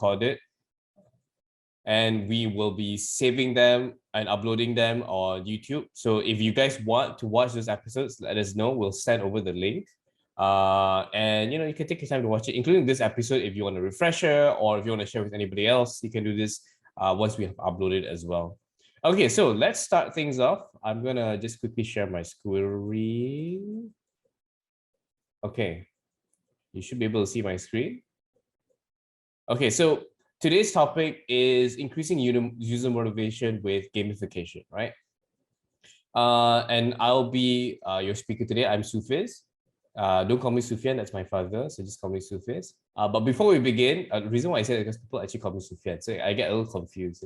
recorded, and we will be saving them and uploading them on YouTube. So if you guys want to watch those episodes, let us know. We'll send over the link. And you can take your time to watch it, including this episode. If you want a refresher or if you want to share with anybody else, you can do this once we have uploaded as well. Okay, so let's start things off. I'm gonna just quickly share my screen. Okay, you should be able to see my screen. Okay, so today's topic is increasing user motivation with gamification, right? And I'll be your speaker today. I'm Sufiz. Don't call me Sufyan, that's my father, so just call me Sufiz. But before we begin, the reason why I said it is because people actually call me Sufyan, so I get a little confused.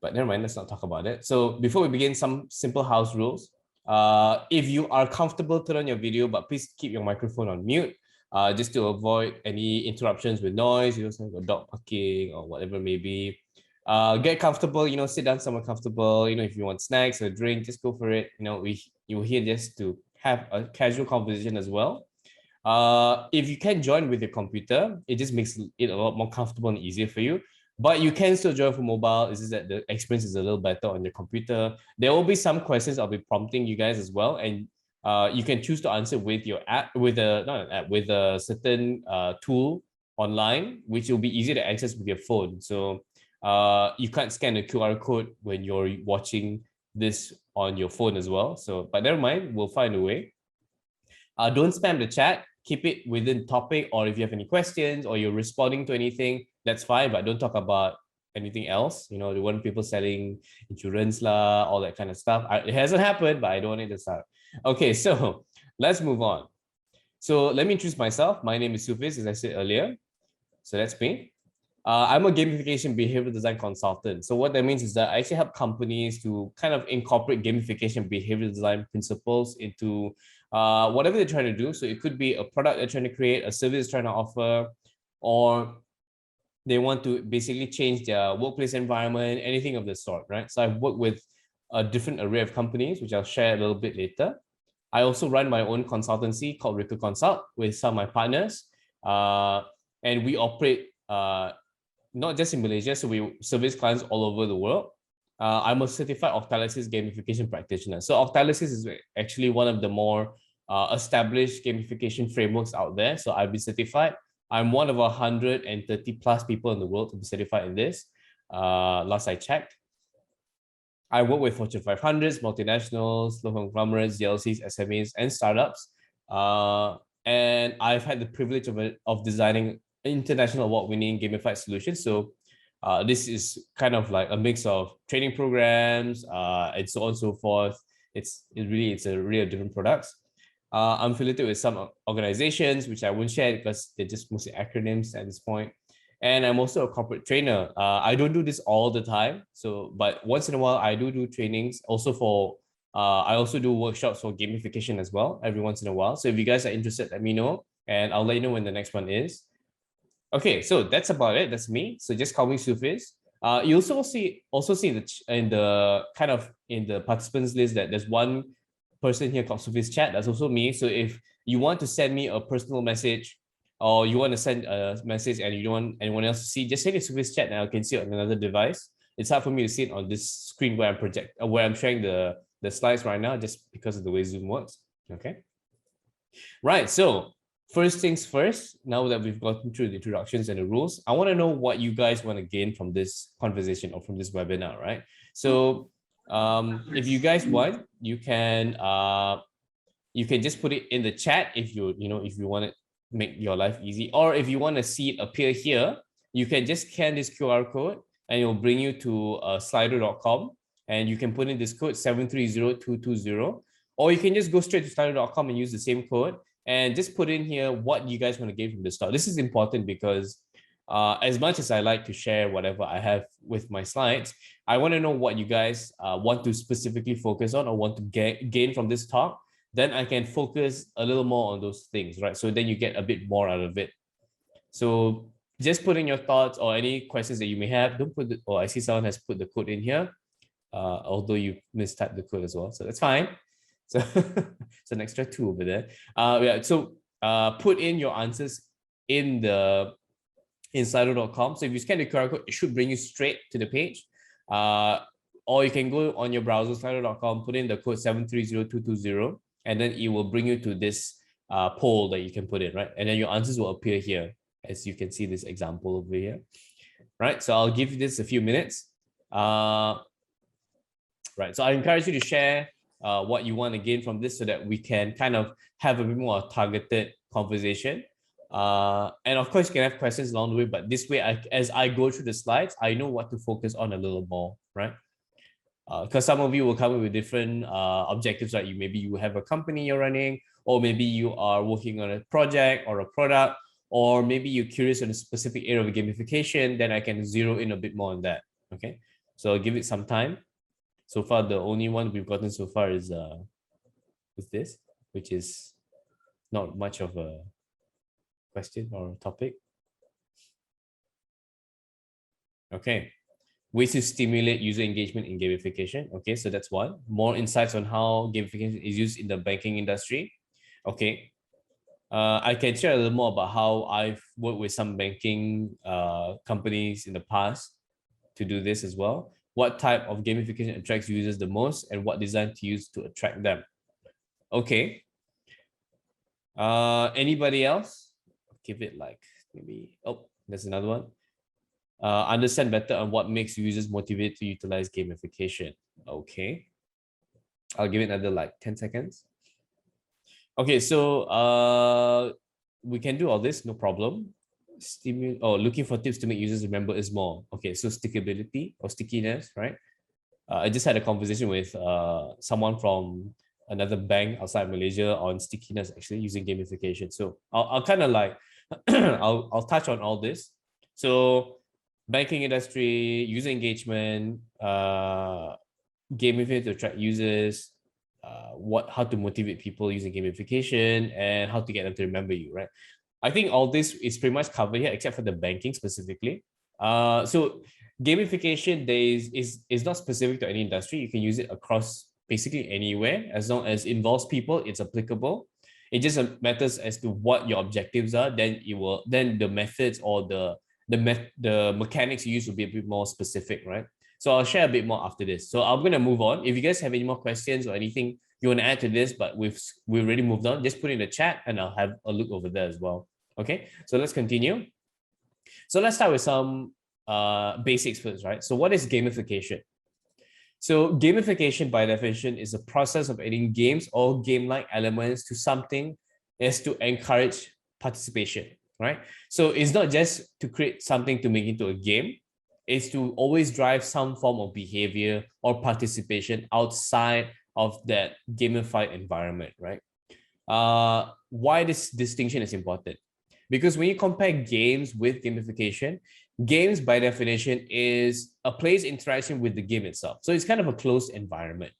But never mind, let's not talk about it. So before we begin, some simple house rules. If you are comfortable, turn on your video, but please keep your microphone on mute, just to avoid any interruptions with noise, a dog barking or whatever it may be. Get comfortable, sit down somewhere comfortable. If you want snacks or drink, just go for it. You're here just to have a casual conversation as well. If you can join with your computer, it just makes it a lot more comfortable and easier for you. But you can still join from mobile. It's just that the experience is a little better on your computer. There will be some questions I'll be prompting you guys as well, and you can choose to answer with your app, with a certain tool online, which will be easy to access with your phone. So you can't scan a QR code when you're watching this on your phone as well. So, but never mind, we'll find a way. Don't spam the chat. Keep it within topic, or if you have any questions or you're responding to anything, that's fine, but don't talk about anything else. The one people selling insurance all that kind of stuff. It hasn't happened, but I don't want it to start. Okay, so let's move on. So let me introduce myself. My name is Sufiz, as I said earlier. So that's me. I'm a gamification behavioral design consultant. So what that means is that I actually help companies to kind of incorporate gamification behavioral design principles into whatever they're trying to do. So it could be a product they're trying to create, a service they're trying to offer, or they want to basically change their workplace environment, anything of the sort, right? So I've worked with a different array of companies, which I'll share a little bit later. I also run my own consultancy called Rico Consult with some of my partners. And we operate not just in Malaysia, so we service clients all over the world. I'm a certified Octalysis gamification practitioner. So Octalysis is actually one of the more established gamification frameworks out there. So I've been certified. I'm one of 130 plus people in the world to be certified in this. Last I checked. I work with Fortune 500s, multinationals, local conglomerates, DLCs, SMEs, and startups. And I've had the privilege of designing international award-winning gamified solutions. So this is kind of like a mix of training programs and so on and so forth. It's a really different products. I'm affiliated with some organizations, which I won't share because they're just mostly acronyms at this point. And I'm also a corporate trainer. I don't do this all the time. But once in a while, I do trainings also I also do workshops for gamification as well, every once in a while. So if you guys are interested, let me know and I'll let you know when the next one is. Okay, so that's about it. That's me. So just call me Sufiz. You also see in the participants list that there's one person here called Sufiz Chat. That's also me. So if you want to send me a personal message or you want to send a message and you don't want anyone else to see, just send it to Sufiz Chat and I can see it on another device. It's hard for me to see it on this screen where I'm sharing the slides right now, just because of the way Zoom works. Okay. Right. So first things first, now that we've gotten through the introductions and the rules, I want to know what you guys want to gain from this conversation or from this webinar, right? So if you guys want, you can just put it in the chat if you want to make your life easy, or if you want to see it appear here, you can just scan this QR code and it will bring you to slido.com and you can put in this code 730220, or you can just go straight to slido.com and use the same code and just put in here what you guys want to gain from the start. This is important because as much as I like to share whatever I have with my slides, I want to know what you guys want to specifically focus on or want to gain from this talk. Then I can focus a little more on those things, right? So then you get a bit more out of it. So just put in your thoughts or any questions that you may have. Don't put I see someone has put the code in here, although you mistyped the code as well. So that's fine. So it's an extra 2 over there. So put in your answers in the in slido.com. So if you scan the QR code, it should bring you straight to the page. Or you can go on your browser, slido.com, put in the code 7302220, and then it will bring you to this poll that you can put in, right? And then your answers will appear here, as you can see this example over here, right? So I'll give you this a few minutes. Right, so I encourage you to share what you want to gain from this so that we can kind of have a bit more targeted conversation. And of course, you can have questions along the way, but this way, as I go through the slides, I know what to focus on a little more, right? Because some of you will come up with different objectives, right? Maybe you have a company you're running, or maybe you are working on a project or a product, or maybe you're curious on a specific area of gamification, then I can zero in a bit more on that, okay? So I'll give it some time. So far, the only one we've gotten so far is this, which is not much of a question or topic. Okay. Ways to stimulate user engagement in gamification. Okay, so that's one. More insights on how gamification is used in the banking industry. Okay. I can share a little more about how I've worked with some banking companies in the past to do this as well. What type of gamification attracts users the most and what design to use to attract them. Okay. Anybody else? Give it like maybe, oh, there's another one. Understand better on what makes users motivated to utilize gamification. Okay. I'll give it another like 10 seconds. Okay, so we can do all this, no problem. Looking for tips to make users remember is more. Okay, so stickability or stickiness, right? I just had a conversation with someone from another bank outside Malaysia on stickiness, actually using gamification. So I'll kind of like I'll touch on all this. So banking industry, user engagement, gamification to attract users, how to motivate people using gamification, and how to get them to remember you, right? I think all this is pretty much covered here, except for the banking specifically. So gamification is not specific to any industry. You can use it across basically anywhere. As long as it involves people, it's applicable. It just matters as to what your objectives are. Then the methods or the mechanics you use will be a bit more specific, right? So I'll share a bit more after this. So I'm gonna move on. If you guys have any more questions or anything you want to add to this, but we've already moved on, just put in the chat and I'll have a look over there as well. Okay, so let's continue. So let's start with some basics first, right? So what is gamification? So gamification by definition is a process of adding games or game-like elements to something as to encourage participation, right? So it's not just to create something to make into a game, it's to always drive some form of behavior or participation outside of that gamified environment, right? Why this distinction is important? Because when you compare games with gamification, games by definition is a player's interaction with the game itself. So it's kind of a closed environment.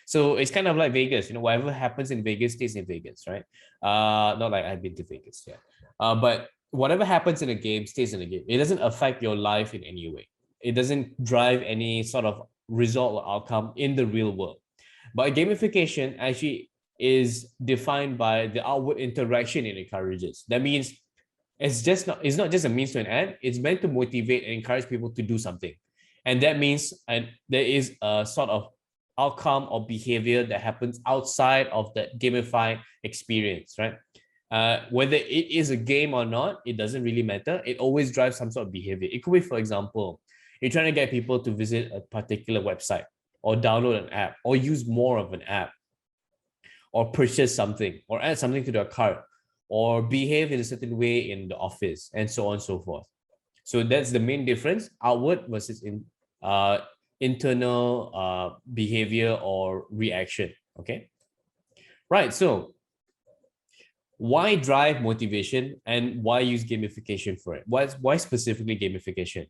So it's kind of like Vegas, whatever happens in Vegas stays in Vegas, right? Not like I've been to Vegas yet. But whatever happens in a game stays in the game. It doesn't affect your life in any way. It doesn't drive any sort of result or outcome in the real world. But gamification actually is defined by the outward interaction it encourages. That means it's not just a means to an end. It's meant to motivate and encourage people to do something. And that means there is a sort of outcome or behavior that happens outside of that gamified experience, right? Whether it is a game or not, it doesn't really matter. It always drives some sort of behavior. It could be, for example, you're trying to get people to visit a particular website or download an app or use more of an app or purchase something or add something to their cart or behave in a certain way in the office and so on and so forth. So that's the main difference, outward versus internal behavior or reaction, okay? Right, so why drive motivation and why use gamification for it? Why specifically gamification?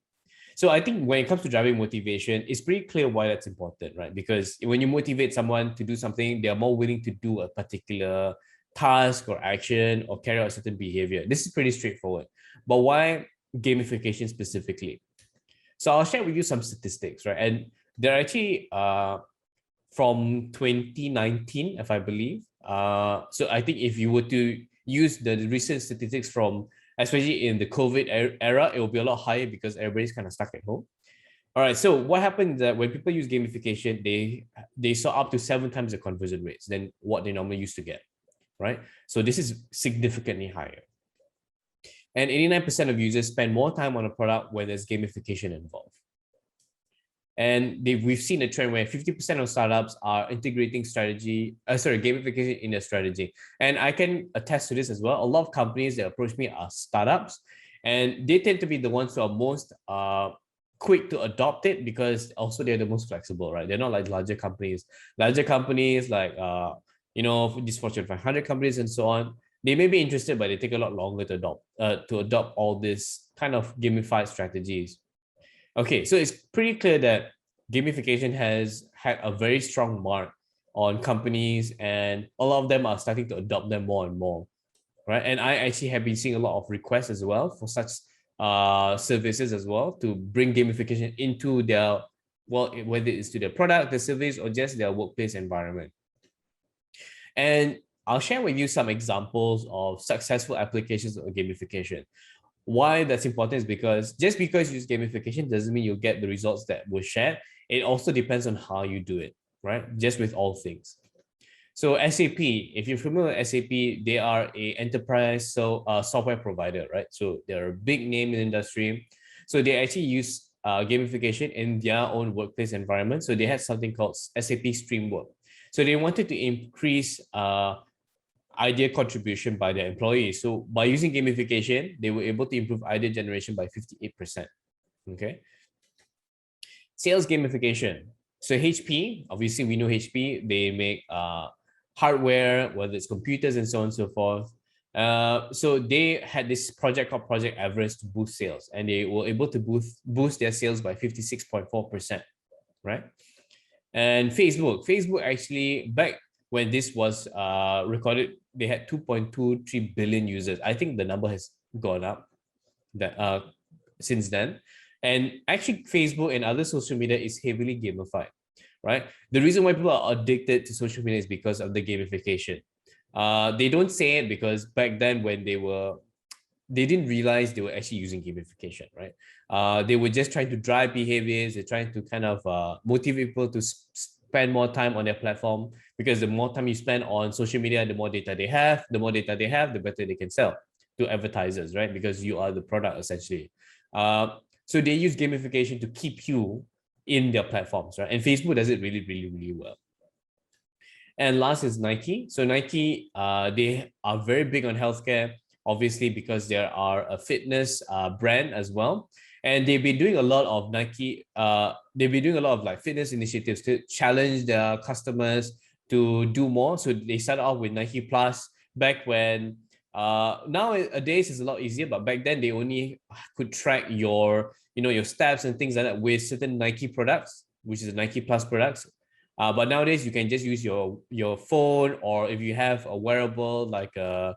So I think when it comes to driving motivation, it's pretty clear why that's important, right? Because when you motivate someone to do something, they're more willing to do a particular task or action or carry out a certain behavior. This is pretty straightforward. But why gamification specifically? So I'll share with you some statistics, right? And they're actually from 2019, if I believe. So I think if you were to use the recent statistics from especially in the COVID era, it will be a lot higher because everybody's kind of stuck at home. All right, so what happened is that when people use gamification, they saw up to 7 times the conversion rates than what they normally used to get, right? So this is significantly higher. And 89% of users spend more time on a product when there's gamification involved. And we've seen a trend where 50% of startups are integrating gamification in their strategy. And I can attest to this as well. A lot of companies that approach me are startups, and they tend to be the ones who are most quick to adopt it because also they're the most flexible, right? They're not like larger companies. Larger companies like these Fortune 500 companies and so on, they may be interested, but they take a lot longer to adopt all these kind of gamified strategies. Okay, so it's pretty clear that gamification has had a very strong mark on companies, and a lot of them are starting to adopt them more and more, right? And I actually have been seeing a lot of requests as well for such services as well to bring gamification into their, well, whether it's to their product, their service, or just their workplace environment. And I'll share with you some examples of successful applications of gamification. Why that's important is because just because you use gamification doesn't mean you'll get the results that were shared. It also depends on how you do it, right? Just with all things. So SAP, if you're familiar with SAP, they are a enterprise software provider, right? So they're a big name in the industry. So they actually use gamification in their own workplace environment. So they had something called SAP Streamwork. So they wanted to increase idea contribution by their employees. So by using gamification, they were able to improve idea generation by 58%. Okay. Sales gamification. So HP, obviously we know HP, they make hardware, whether it's computers and so on and so forth. So they had this project called Project Everest to boost sales, and they were able to boost their sales by 56.4%, right? And Facebook actually, back when this was recorded, they had 2.23 billion users. I think the number has gone up since then. And actually, Facebook and other social media is heavily gamified, right? The reason why people are addicted to social media is because of the gamification. They don't say it because back then when they didn't realize they were actually using gamification, right? They were just trying to drive behaviors. They're trying to kind of motivate people to spend more time on their platform, because the more time you spend on social media, the more data they have. The more data they have, the better they can sell to advertisers, right? Because you are the product essentially. So they use gamification to keep you in their platforms, right? And Facebook does it really, really, really well. And last is Nike. So Nike, they are very big on healthcare, obviously, because they are a fitness brand as well. And they've been doing a lot of they've been doing a lot of like fitness initiatives to challenge their customers to do more. So they started off with Nike Plus back when nowadays it's a lot easier, but back then they only could track your steps and things like that with certain Nike products, which is the Nike Plus products. But nowadays you can just use your phone, or if you have a wearable like a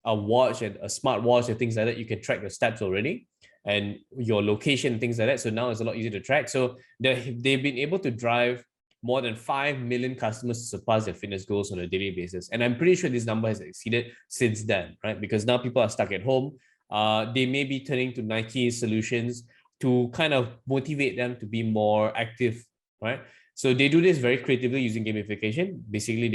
watch and a smart watch and things like that, you can track your steps already and your location and things like that. So now it's a lot easier to track. So they've been able to drive more than 5 million customers to surpass their fitness goals on a daily basis. And I'm pretty sure this number has exceeded since then, right? Because now people are stuck at home. They may be turning to Nike solutions to kind of motivate them to be more active, right? So they do this very creatively using gamification. Basically,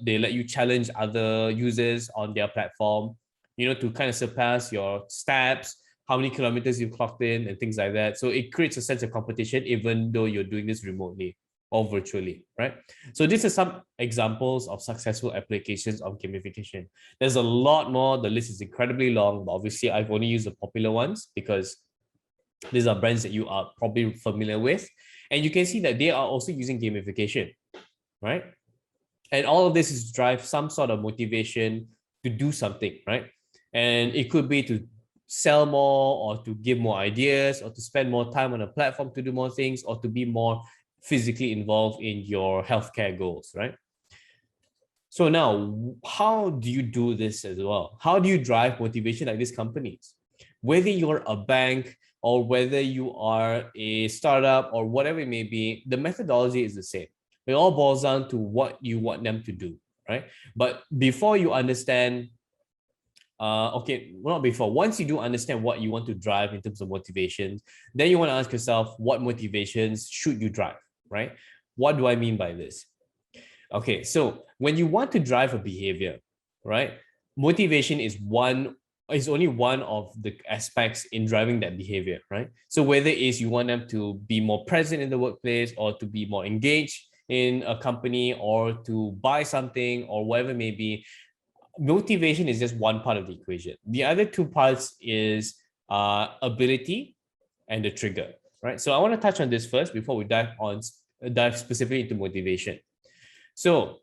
they let you challenge other users on their platform, to kind of surpass your steps, how many kilometers you've clocked in, and things like that. So it creates a sense of competition, even though you're doing this remotely or virtually, right? So these are some examples of successful applications of gamification. There's a lot more. The list is incredibly long, but obviously I've only used the popular ones because these are brands that you are probably familiar with. And you can see that they are also using gamification, right? And all of this is to drive some sort of motivation to do something, right? And it could be to sell more, or to give more ideas, or to spend more time on a platform to do more things, or to be more physically involved in your healthcare goals, right? So now, how do you do this as well? How do you drive motivation like these companies? Whether you're a bank or whether you are a startup or whatever it may be, the methodology is the same. It all boils down to what you want them to do, right? But before you understand okay, well, not before. Once you do understand what you want to drive in terms of motivations, then you want to ask yourself, what motivations should you drive, right? What do I mean by this? Okay, so when you want to drive a behavior, right, motivation is only one of the aspects in driving that behavior, right? So whether it is you want them to be more present in the workplace or to be more engaged in a company or to buy something or whatever it may be, motivation is just one part of the equation. The other two parts is ability and the trigger, right? So I want to touch on this first before we dive specifically into motivation. So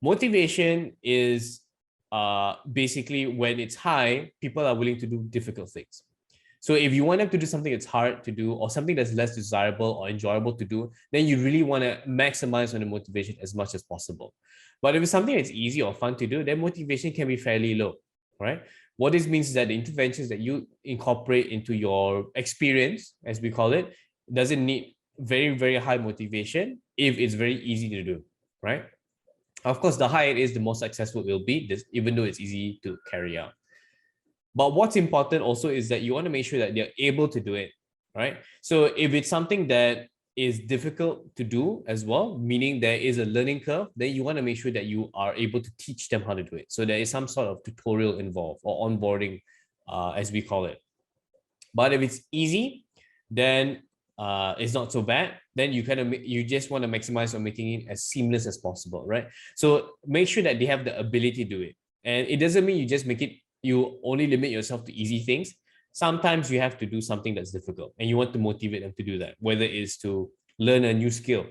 motivation is basically when it's high, people are willing to do difficult things. So if you want them to do something that's hard to do or something that's less desirable or enjoyable to do, then you really want to maximize on the motivation as much as possible. But if it's something that's easy or fun to do, then motivation can be fairly low, right? What this means is that the interventions that you incorporate into your experience, as we call it, doesn't need very, very high motivation if it's very easy to do, right? Of course, the higher it is, the more successful it will be, even though it's easy to carry out. But what's important also is that you want to make sure that they're able to do it, right? So if it's something that is difficult to do as well, meaning there is a learning curve, then you want to make sure that you are able to teach them how to do it. So there is some sort of tutorial involved or onboarding, as we call it. But if it's easy, then it's not so bad. Then you just want to maximize on making it as seamless as possible, right? So make sure that they have the ability to do it. And it doesn't mean you only limit yourself to easy things. Sometimes you have to do something that's difficult and you want to motivate them to do that, whether it's to learn a new skill,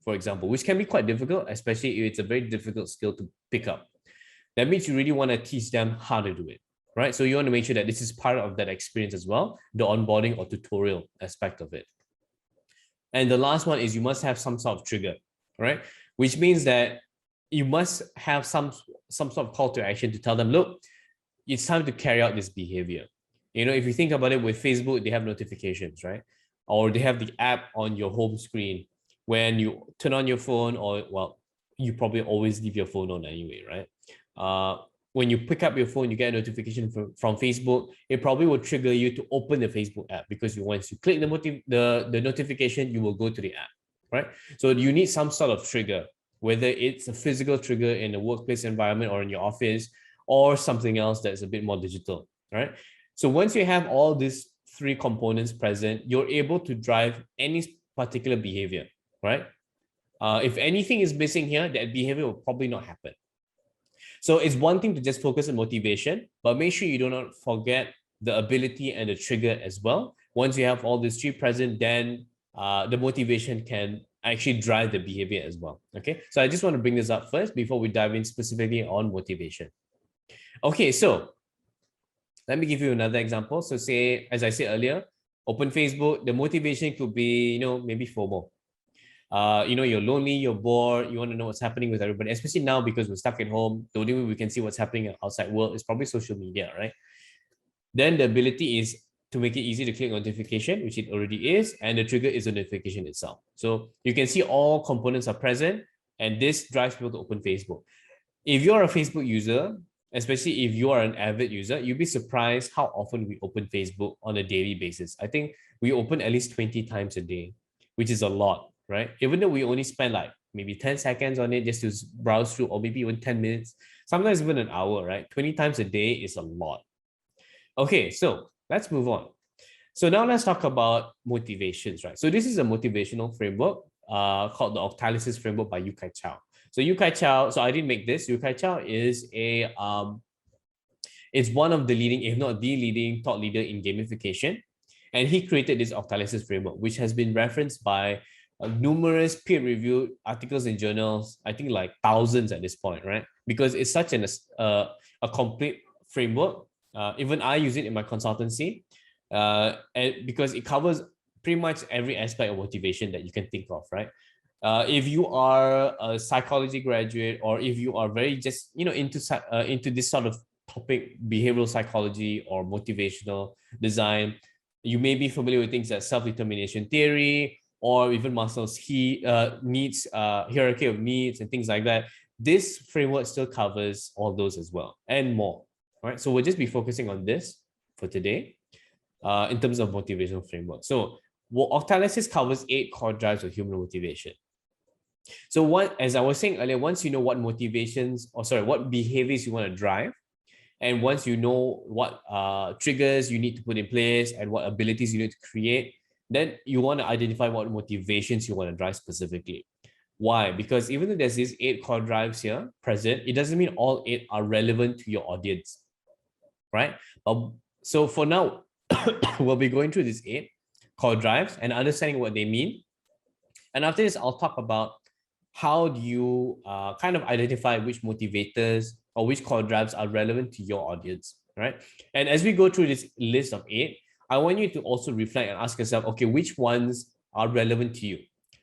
for example, which can be quite difficult, especially if it's a very difficult skill to pick up. That means you really want to teach them how to do it, right? So you want to make sure that this is part of that experience as well, the onboarding or tutorial aspect of it. And the last one is you must have some sort of trigger, right? Which means that you must have some sort of call to action to tell them, look, it's time to carry out this behavior. You know, if you think about it with Facebook, they have notifications, right? Or they have the app on your home screen. When you turn on your phone, or well, you probably always leave your phone on anyway, right? When you pick up your phone, you get a notification from Facebook. It probably will trigger you to open the Facebook app because once you click the notification, you will go to the app, right? So you need some sort of trigger, whether it's a physical trigger in a workplace environment or in your office, or something else that's a bit more digital, right? So once you have all these three components present, you're able to drive any particular behavior, right? If anything is missing here, that behavior will probably not happen. So it's one thing to just focus on motivation, but make sure you do not forget the ability and the trigger as well. Once you have all these three present, then the motivation can actually drive the behavior as well. Okay, so I just want to bring this up first before we dive in specifically on motivation. Okay, so let me give you another example. So say, as I said earlier, open Facebook, the motivation could be, maybe FOMO. You're lonely, you're bored, you want to know what's happening with everybody, especially now because we're stuck at home. The only way we can see what's happening in the outside world is probably social media, right? Then the ability is to make it easy to click notification, which it already is, and the trigger is the notification itself. So you can see all components are present, and this drives people to open Facebook. If you're a Facebook user, especially if you are an avid user, you'll be surprised how often we open Facebook on a daily basis. I think we open at least 20 times a day, which is a lot, right? Even though we only spend like maybe 10 seconds on it just to browse through, or maybe even 10 minutes, sometimes even an hour, right? 20 times a day is a lot. Okay, so let's move on. So now let's talk about motivations, right? So this is a motivational framework called the Octalysis framework by Yu Kai Chao. So Yu Kai Chao, so I didn't make this. Yu Kai Chao is it's one of the leading, if not the leading thought leader in gamification. And he created this Octalysis framework, which has been referenced by numerous peer-reviewed articles in journals, I think like thousands at this point, right? Because it's such a complete framework. Even I use it in my consultancy and because it covers pretty much every aspect of motivation that you can think of, right? If you are a psychology graduate, or if you are very just into this sort of topic, behavioral psychology or motivational design, you may be familiar with things like self-determination theory, or even Maslow's needs hierarchy of needs and things like that. This framework still covers all those as well and more. All right, so we'll just be focusing on this for today in terms of motivational framework. So Octalysis covers 8 core drives of human motivation. So as I was saying earlier, once you know what what behaviors you want to drive, and once you know what triggers you need to put in place and what abilities you need to create, then you want to identify what motivations you want to drive specifically. Why? Because even though there's these 8 core drives here present, it doesn't mean all 8 are relevant to your audience, right? So for now, we'll be going through these 8 core drives and understanding what they mean. And after this, I'll talk about how do you kind of identify which motivators or which core drives are relevant to your audience, right? And as we go through this list of 8, I want you to also reflect and ask yourself, okay, which ones are relevant to you?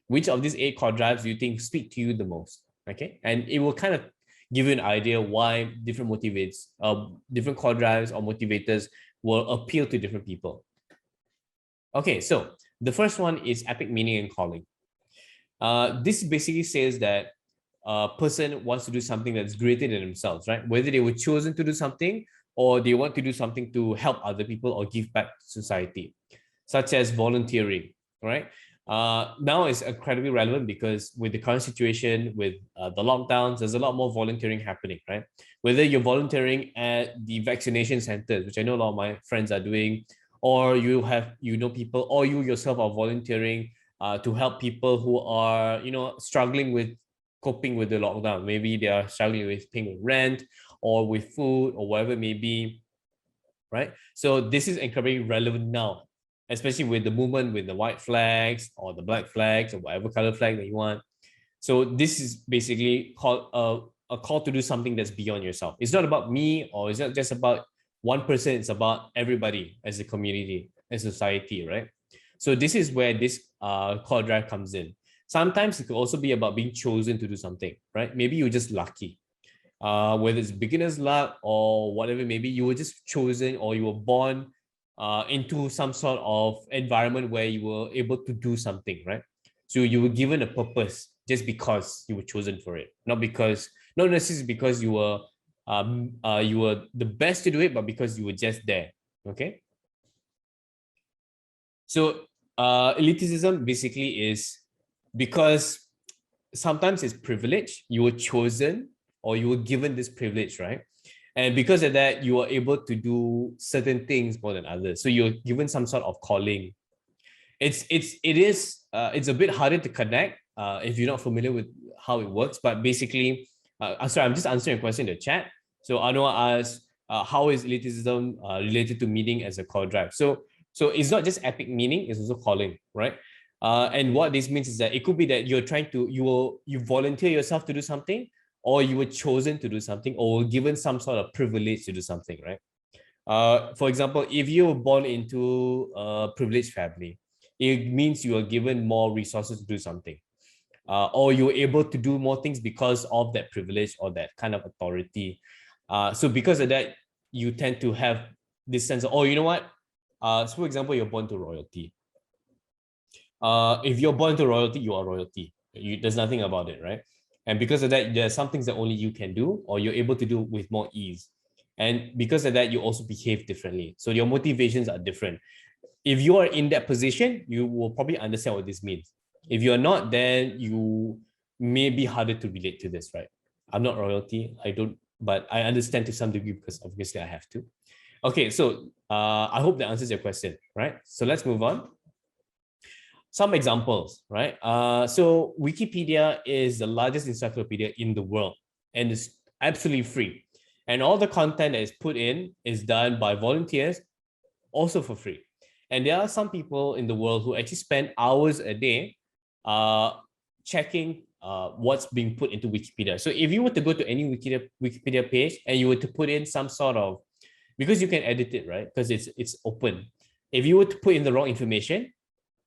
Which of these 8 core drives do you think speak to you the most? Okay, and it will kind of give you an idea why different different core drives or motivators will appeal to different people. Okay, so the first one is epic meaning and calling. This basically says that a person wants to do something that's greater than themselves, right? Whether they were chosen to do something or they want to do something to help other people or give back to society, such as volunteering, right? Now it's incredibly relevant because with the current situation, with the lockdowns, there's a lot more volunteering happening, right? Whether you're volunteering at the vaccination centers, which I know a lot of my friends are doing, or you know people, or you yourself are volunteering to help people who are, struggling with coping with the lockdown. Maybe they are struggling with paying rent or with food or whatever it may be, right? So this is incredibly relevant now, especially with the movement with the white flags or the black flags or whatever color flag that you want. So this is basically called a call to do something that's beyond yourself. It's not about me, or it's not just about one person. It's about everybody as a community, as a society, right? So this is where this core drive comes in. Sometimes it could also be about being chosen to do something, right? Maybe you're just lucky. Whether it's beginner's luck or whatever, maybe you were just chosen or you were born into some sort of environment where you were able to do something, right? So you were given a purpose just because you were chosen for it, not necessarily because you were the best to do it, but because you were just there. Okay. So elitism basically is because sometimes it's privilege. You were chosen or you were given this privilege, right? And because of that, you are able to do certain things more than others. So you're given some sort of calling. It is a bit harder to connect if you're not familiar with how it works. But basically, sorry, I'm just answering a question in the chat. So Anwar asks, how is elitism related to meaning as a core drive? So it's not just epic meaning; it's also calling, right? And what this means is that it could be that you volunteer yourself to do something, or you were chosen to do something, or given some sort of privilege to do something, right? For example, if you were born into a privileged family, it means you are given more resources to do something, or you're able to do more things because of that privilege or that kind of authority. So because of that, you tend to have this sense of, oh, you know what? So for example, you're born to royalty. If you're born to royalty, you are royalty. There's nothing about it, right? And because of that, there are some things that only you can do, or you're able to do with more ease. And because of that, you also behave differently. So your motivations are different. If you are in that position, you will probably understand what this means. If you're not, then you may be harder to relate to this, right? I'm not royalty. I don't, but I understand to some degree because obviously I have to. Okay, so I hope that answers your question, right? So let's move on. Some examples, right? So Wikipedia is the largest encyclopedia in the world and it's absolutely free. And all the content that is put in is done by volunteers, also for free. And there are some people in the world who actually spend hours a day checking what's being put into Wikipedia. So if you were to go to any Wikipedia page and you were to put in some sort of, because you can edit it, right? Because it's open. If you were to put in the wrong information,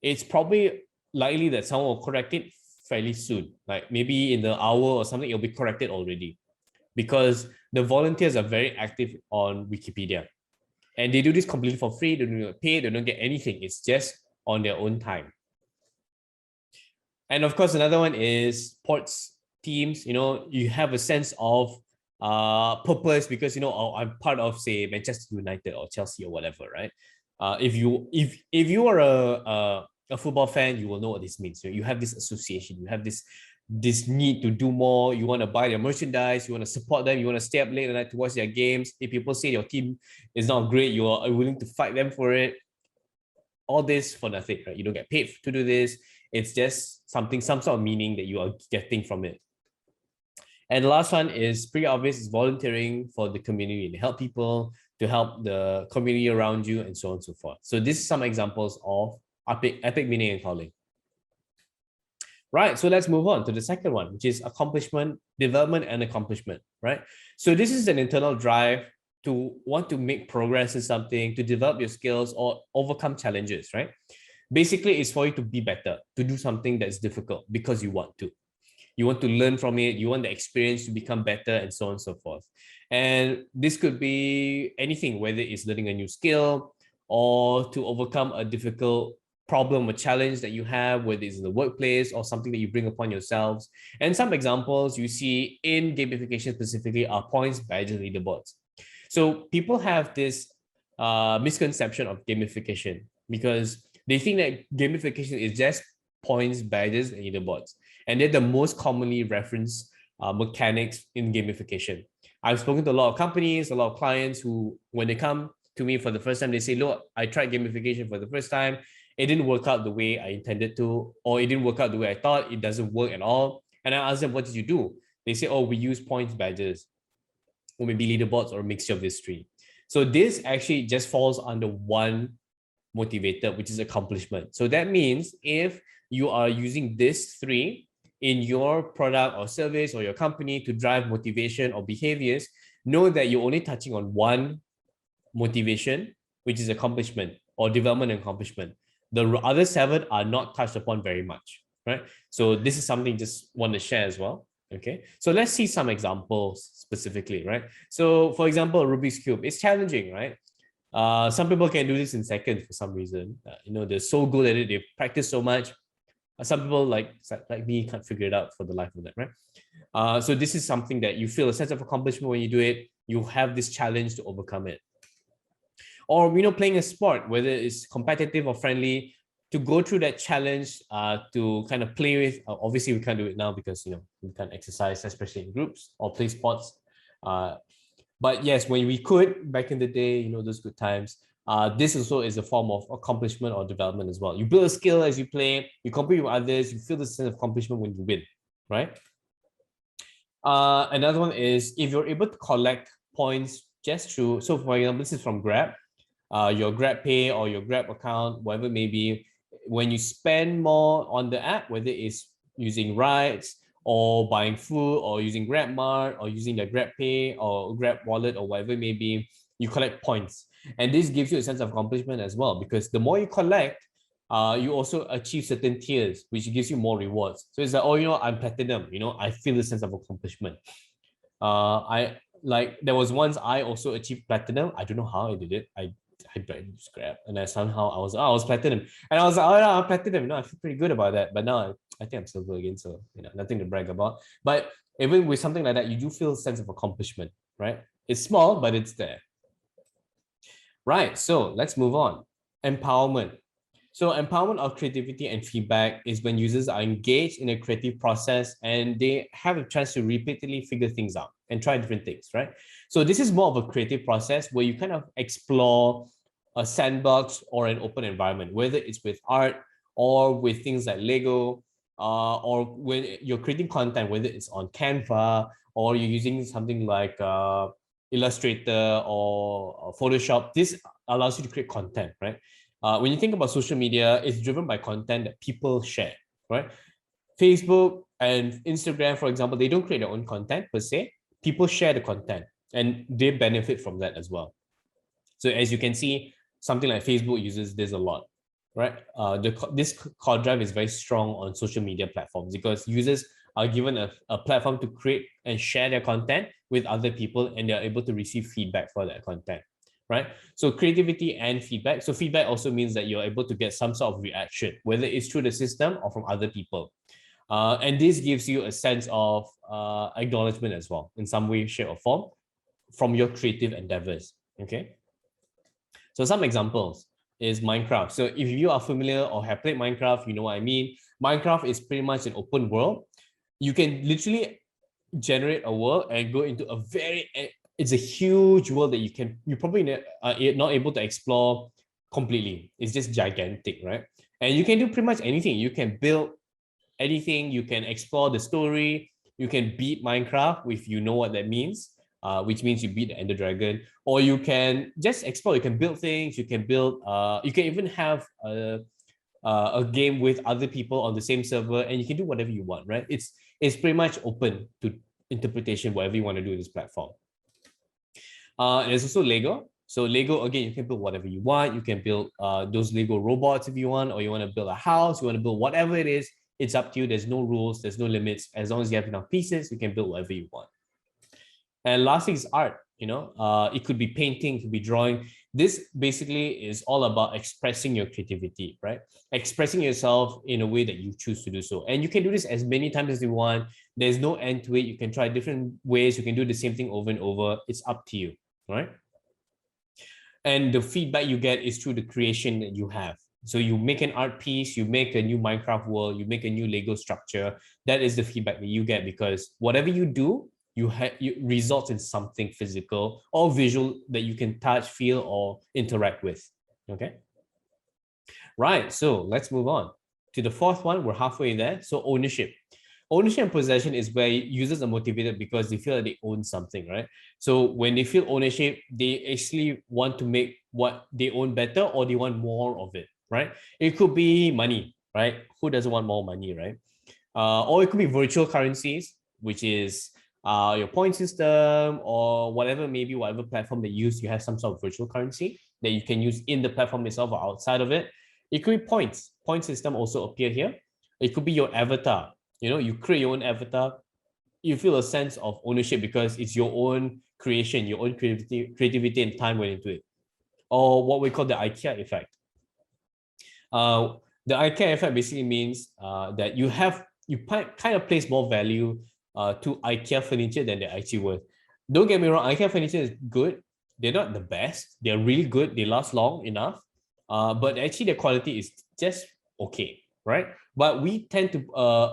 it's probably likely that someone will correct it fairly soon. Like maybe in the hour or something, it'll be corrected already. Because the volunteers are very active on Wikipedia. And they do this completely for free. They don't pay, they don't get anything. It's just on their own time. And of course, another one is sports teams. You have a sense of purpose because, you know, oh, I'm part of, say, Manchester United or Chelsea or whatever, right? If you are a football fan, you will know what this means. You have this association, you have this need to do more. You want to buy their merchandise, you want to support them, you want to stay up late at night to watch their games. If people say your team is not great, you are willing to fight them for it. All this for nothing, right? You don't get paid to do this. It's just some sort of meaning that you are getting from it. And the last one is pretty obvious, is volunteering for the community, to help people, to help the community around you, and so on and so forth. So this is some examples of epic meaning and calling. Right, so let's move on to the second one, which is accomplishment, development, and accomplishment, right? So this is an internal drive to want to make progress in something, to develop your skills or overcome challenges, right? Basically, it's for you to be better, to do something that's difficult because you want to. You want to learn from it, you want the experience to become better, and so on and so forth. And this could be anything, whether it's learning a new skill or to overcome a difficult problem or challenge that you have, whether it's in the workplace or something that you bring upon yourselves. And some examples you see in gamification specifically are points, badges, leaderboards. So people have this misconception of gamification because they think that gamification is just points, badges, and leaderboards. And they're the most commonly referenced mechanics in gamification. I've spoken to a lot of companies, a lot of clients who, when they come to me for the first time, they say, look, I tried gamification for the first time. It didn't work out the way I intended to, or it didn't work out the way I thought. It doesn't work at all. And I ask them, what did you do? They say, oh, we use points, badges, or maybe leaderboards, or a mixture of these three. So this actually just falls under one motivator, which is accomplishment. So that means if you are using these three in your product or service or your company to drive motivation or behaviors, know that you're only touching on one motivation, which is accomplishment or development and accomplishment. The other seven are not touched upon very much, right? So this is something just want to share as well. Okay, so let's see some examples specifically, right? So for example, Rubik's Cube, it's challenging, right? Some people can do this in seconds for some reason. You know, they're so good at it, they practice so much. Some people like me can't figure it out for the life of them, right? So this is something that you feel a sense of accomplishment when you do it. You have this challenge to overcome it. Or, you know, playing a sport, whether it's competitive or friendly, to go through that challenge, to kind of play with. Obviously, we can't do it now because, you know, we can't exercise, especially in groups or play sports. But yes, when we could back in the day, you know, those good times, this also is a form of accomplishment or development as well. You build a skill as you play, you compete with others, you feel the sense of accomplishment when you win, right? Another one is if you're able to collect points just through, so for example, this is from Grab, your Grab Pay or your Grab account, whatever it may be, when you spend more on the app, whether it's using rides or buying food or using Grab Mart or using the Grab Pay or Grab Wallet or whatever it may be, you collect points. And this gives you a sense of accomplishment as well, because the more you collect, you also achieve certain tiers, which gives you more rewards. So it's like, oh, you know, I'm platinum, you know, I feel the sense of accomplishment. There was once I also achieved platinum. I don't know how I did it. I blindly Grab, and I was platinum, and I was like, oh no, I'm platinum. No, I feel pretty good about that. But now I think I'm silver again, so you know, nothing to brag about. But even with something like that, you do feel a sense of accomplishment, right? It's small, but it's there. Right. So let's move on. Empowerment. So empowerment of creativity and feedback is when users are engaged in a creative process and they have a chance to repeatedly figure things out and try different things, right? So this is more of a creative process where you kind of explore a sandbox or an open environment, whether it's with art or with things like Lego, or when you're creating content, whether it's on Canva or you're using something like Illustrator or Photoshop. This allows you to create content, right? When you think about social media, it's driven by content that people share, right? Facebook and Instagram, for example, they don't create their own content per se. People share the content and they benefit from that as well. So as you can see, something like Facebook uses this a lot, right? This core drive is very strong on social media platforms because users are given a platform to create and share their content with other people, and they're able to receive feedback for that content, right? So creativity and feedback. So feedback also means that you're able to get some sort of reaction, whether it's through the system or from other people. And this gives you a sense of acknowledgement as well, in some way, shape, or form, from your creative endeavors. Okay. So some examples is Minecraft. So if you are familiar or have played Minecraft, you know what I mean. Minecraft is pretty much an open world. You can literally generate a world and go into a it's a huge world that you probably are not able to explore completely. It's just gigantic, right? And you can do pretty much anything. You can build anything, you can explore the story, you can beat Minecraft if you know what that means, which means you beat the Ender Dragon, or you can just explore, you can build things, you can build, you can even have a game with other people on the same server, and you can do whatever you want, right? It's pretty much open to interpretation, whatever you want to do in this platform. There's also Lego. So Lego, again, you can build whatever you want. You can build those Lego robots if you want, or you want to build a house, you want to build whatever it is. It's up to you. There's no rules, there's no limits. As long as you have enough pieces, you can build whatever you want. And lastly is art. It could be painting, it could be drawing. This basically is all about expressing your creativity, right? Expressing yourself in a way that you choose to do so. And you can do this as many times as you want. There's no end to it. You can try different ways. You can do the same thing over and over. It's up to you, right? And the feedback you get is through the creation that you have. So you make an art piece, you make a new Minecraft world, you make a new Lego structure. That is the feedback that you get, because whatever you do, you results in something physical or visual that you can touch, feel, or interact with. Okay. Right. So let's move on to the fourth one. We're halfway there. So ownership. Ownership and possession is where users are motivated because they feel that they own something, right? So when they feel ownership, they actually want to make what they own better, or they want more of it, right? It could be money, right? Who doesn't want more money, right? Or it could be virtual currencies, which is your point system, or whatever, maybe whatever platform they use, you have some sort of virtual currency that you can use in the platform itself or outside of it. It could be points. Point system also appear here. It could be your avatar. You create your own avatar. You feel a sense of ownership because it's your own creation, your own creativity and time went into it. Or what we call the IKEA effect. The IKEA effect basically means that you kind of place more value to IKEA furniture than they're actually worth. Don't get me wrong, IKEA furniture is good. They're not the best. They're really good. They last long enough. But actually the quality is just okay, right? But we tend to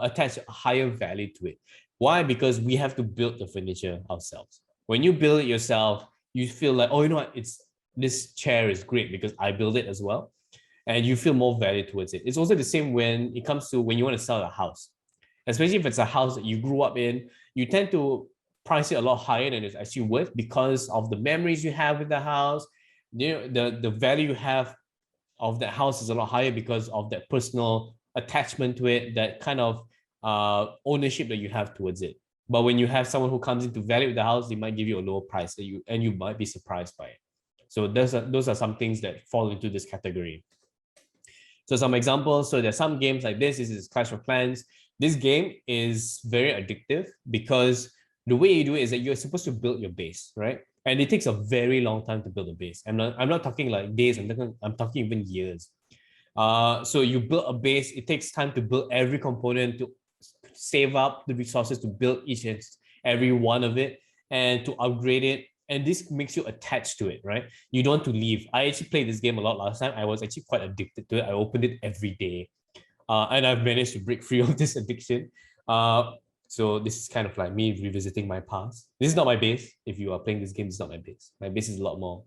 attach a higher value to it. Why? Because we have to build the furniture ourselves. When you build it yourself, you feel like, oh, you know what? This chair is great because I built it as well. And you feel more value towards it. It's also the same when it comes to when you want to sell a house. Especially if it's a house that you grew up in, you tend to price it a lot higher than it's actually worth because of the memories you have with the house. The value you have of that house is a lot higher because of that personal attachment to it, that kind of ownership that you have towards it. But when you have someone who comes in to value the house, they might give you a lower price that you might be surprised by it. So those are some things that fall into this category. So some examples. So there's some games like this. This is Clash of Clans. This game is very addictive because the way you do it is that you're supposed to build your base, right? And it takes a very long time to build a base. I'm not talking like days. I'm talking even years. So you build a base. It takes time to build every component, to save up the resources to build each and every one of it, and to upgrade it. And this makes you attached to it, right? You don't want to leave. I actually played this game a lot last time. I was actually quite addicted to it. I opened it every day. And I've managed to break free of this addiction. So this is kind of like me revisiting my past. This is not my base. If you are playing this game, it's not my base. My base is a lot more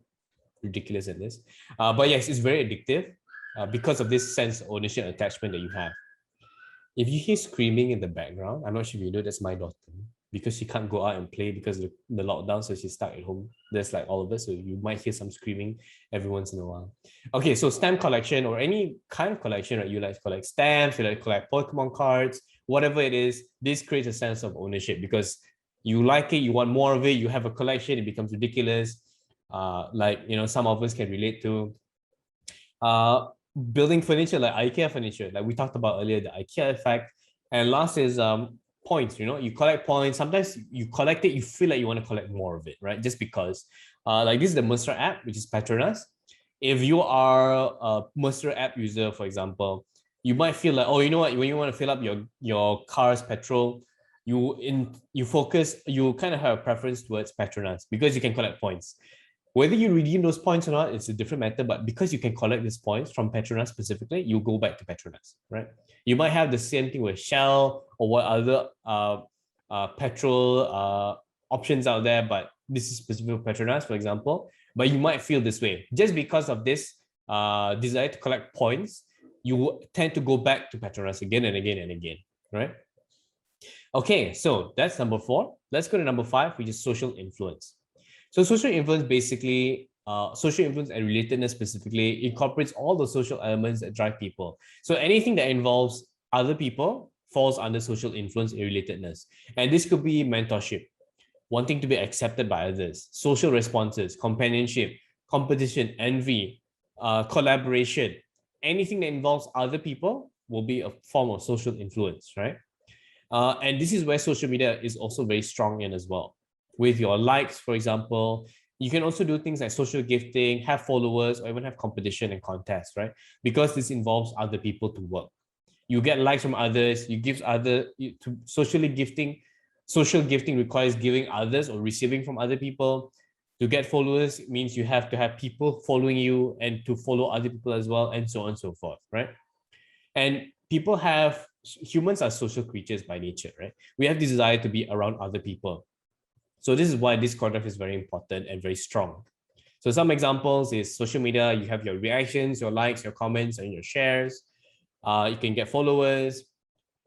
ridiculous than this. But yes, it's very addictive because of this sense of ownership and attachment that you have. If you hear screaming in the background, I'm not sure if you know, that's my daughter, because she can't go out and play because of the lockdown, so she's stuck at home. That's like all of us, so you might hear some screaming every once in a while. Okay, so stamp collection or any kind of collection, right? You like to collect stamps, you like to collect Pokemon cards, whatever it is, this creates a sense of ownership because you like it, you want more of it, you have a collection, it becomes ridiculous. Some of us can relate to. Building furniture like IKEA furniture, like we talked about earlier, the IKEA effect. And last is points. You collect points. Sometimes you collect it, you feel like you want to collect more of it, right? Just because. Like this is the Mercer app, which is Petronas. If you are a Mercer app user, for example, You might feel like, oh, you know what, when you want to fill up your car's petrol, you focus, you kind of have a preference towards Petronas because you can collect points. Whether you redeem those points or not, it's a different matter, but because you can collect these points from Petronas specifically, you go back to Petronas, right? You might have the same thing with Shell or what other petrol options out there, but this is specific for Petronas, for example. But you might feel this way just because of this desire to collect points. You tend to go back to Petronas again and again and again, right? Okay, so that's number 4. Let's go to number 5, which is social influence. So social influence basically, social influence and relatedness specifically incorporates all the social elements that drive people. So anything that involves other people falls under social influence and relatedness. And this could be mentorship, wanting to be accepted by others, social responses, companionship, competition, envy, collaboration. Anything that involves other people will be a form of social influence, right? And this is where social media is also very strong in as well. With your likes, for example, you can also do things like social gifting, have followers, or even have competition and contests, right? Because this involves other people to work. You get likes from others, you give to social gifting requires giving others or receiving from other people. To get followers means you have to have people following you and to follow other people as well, and so on and so forth, right? And humans are social creatures by nature, right? We have this desire to be around other people. So this is why this concept is very important and very strong. So some examples is social media. You have your reactions, your likes, your comments, and your shares. You can get followers.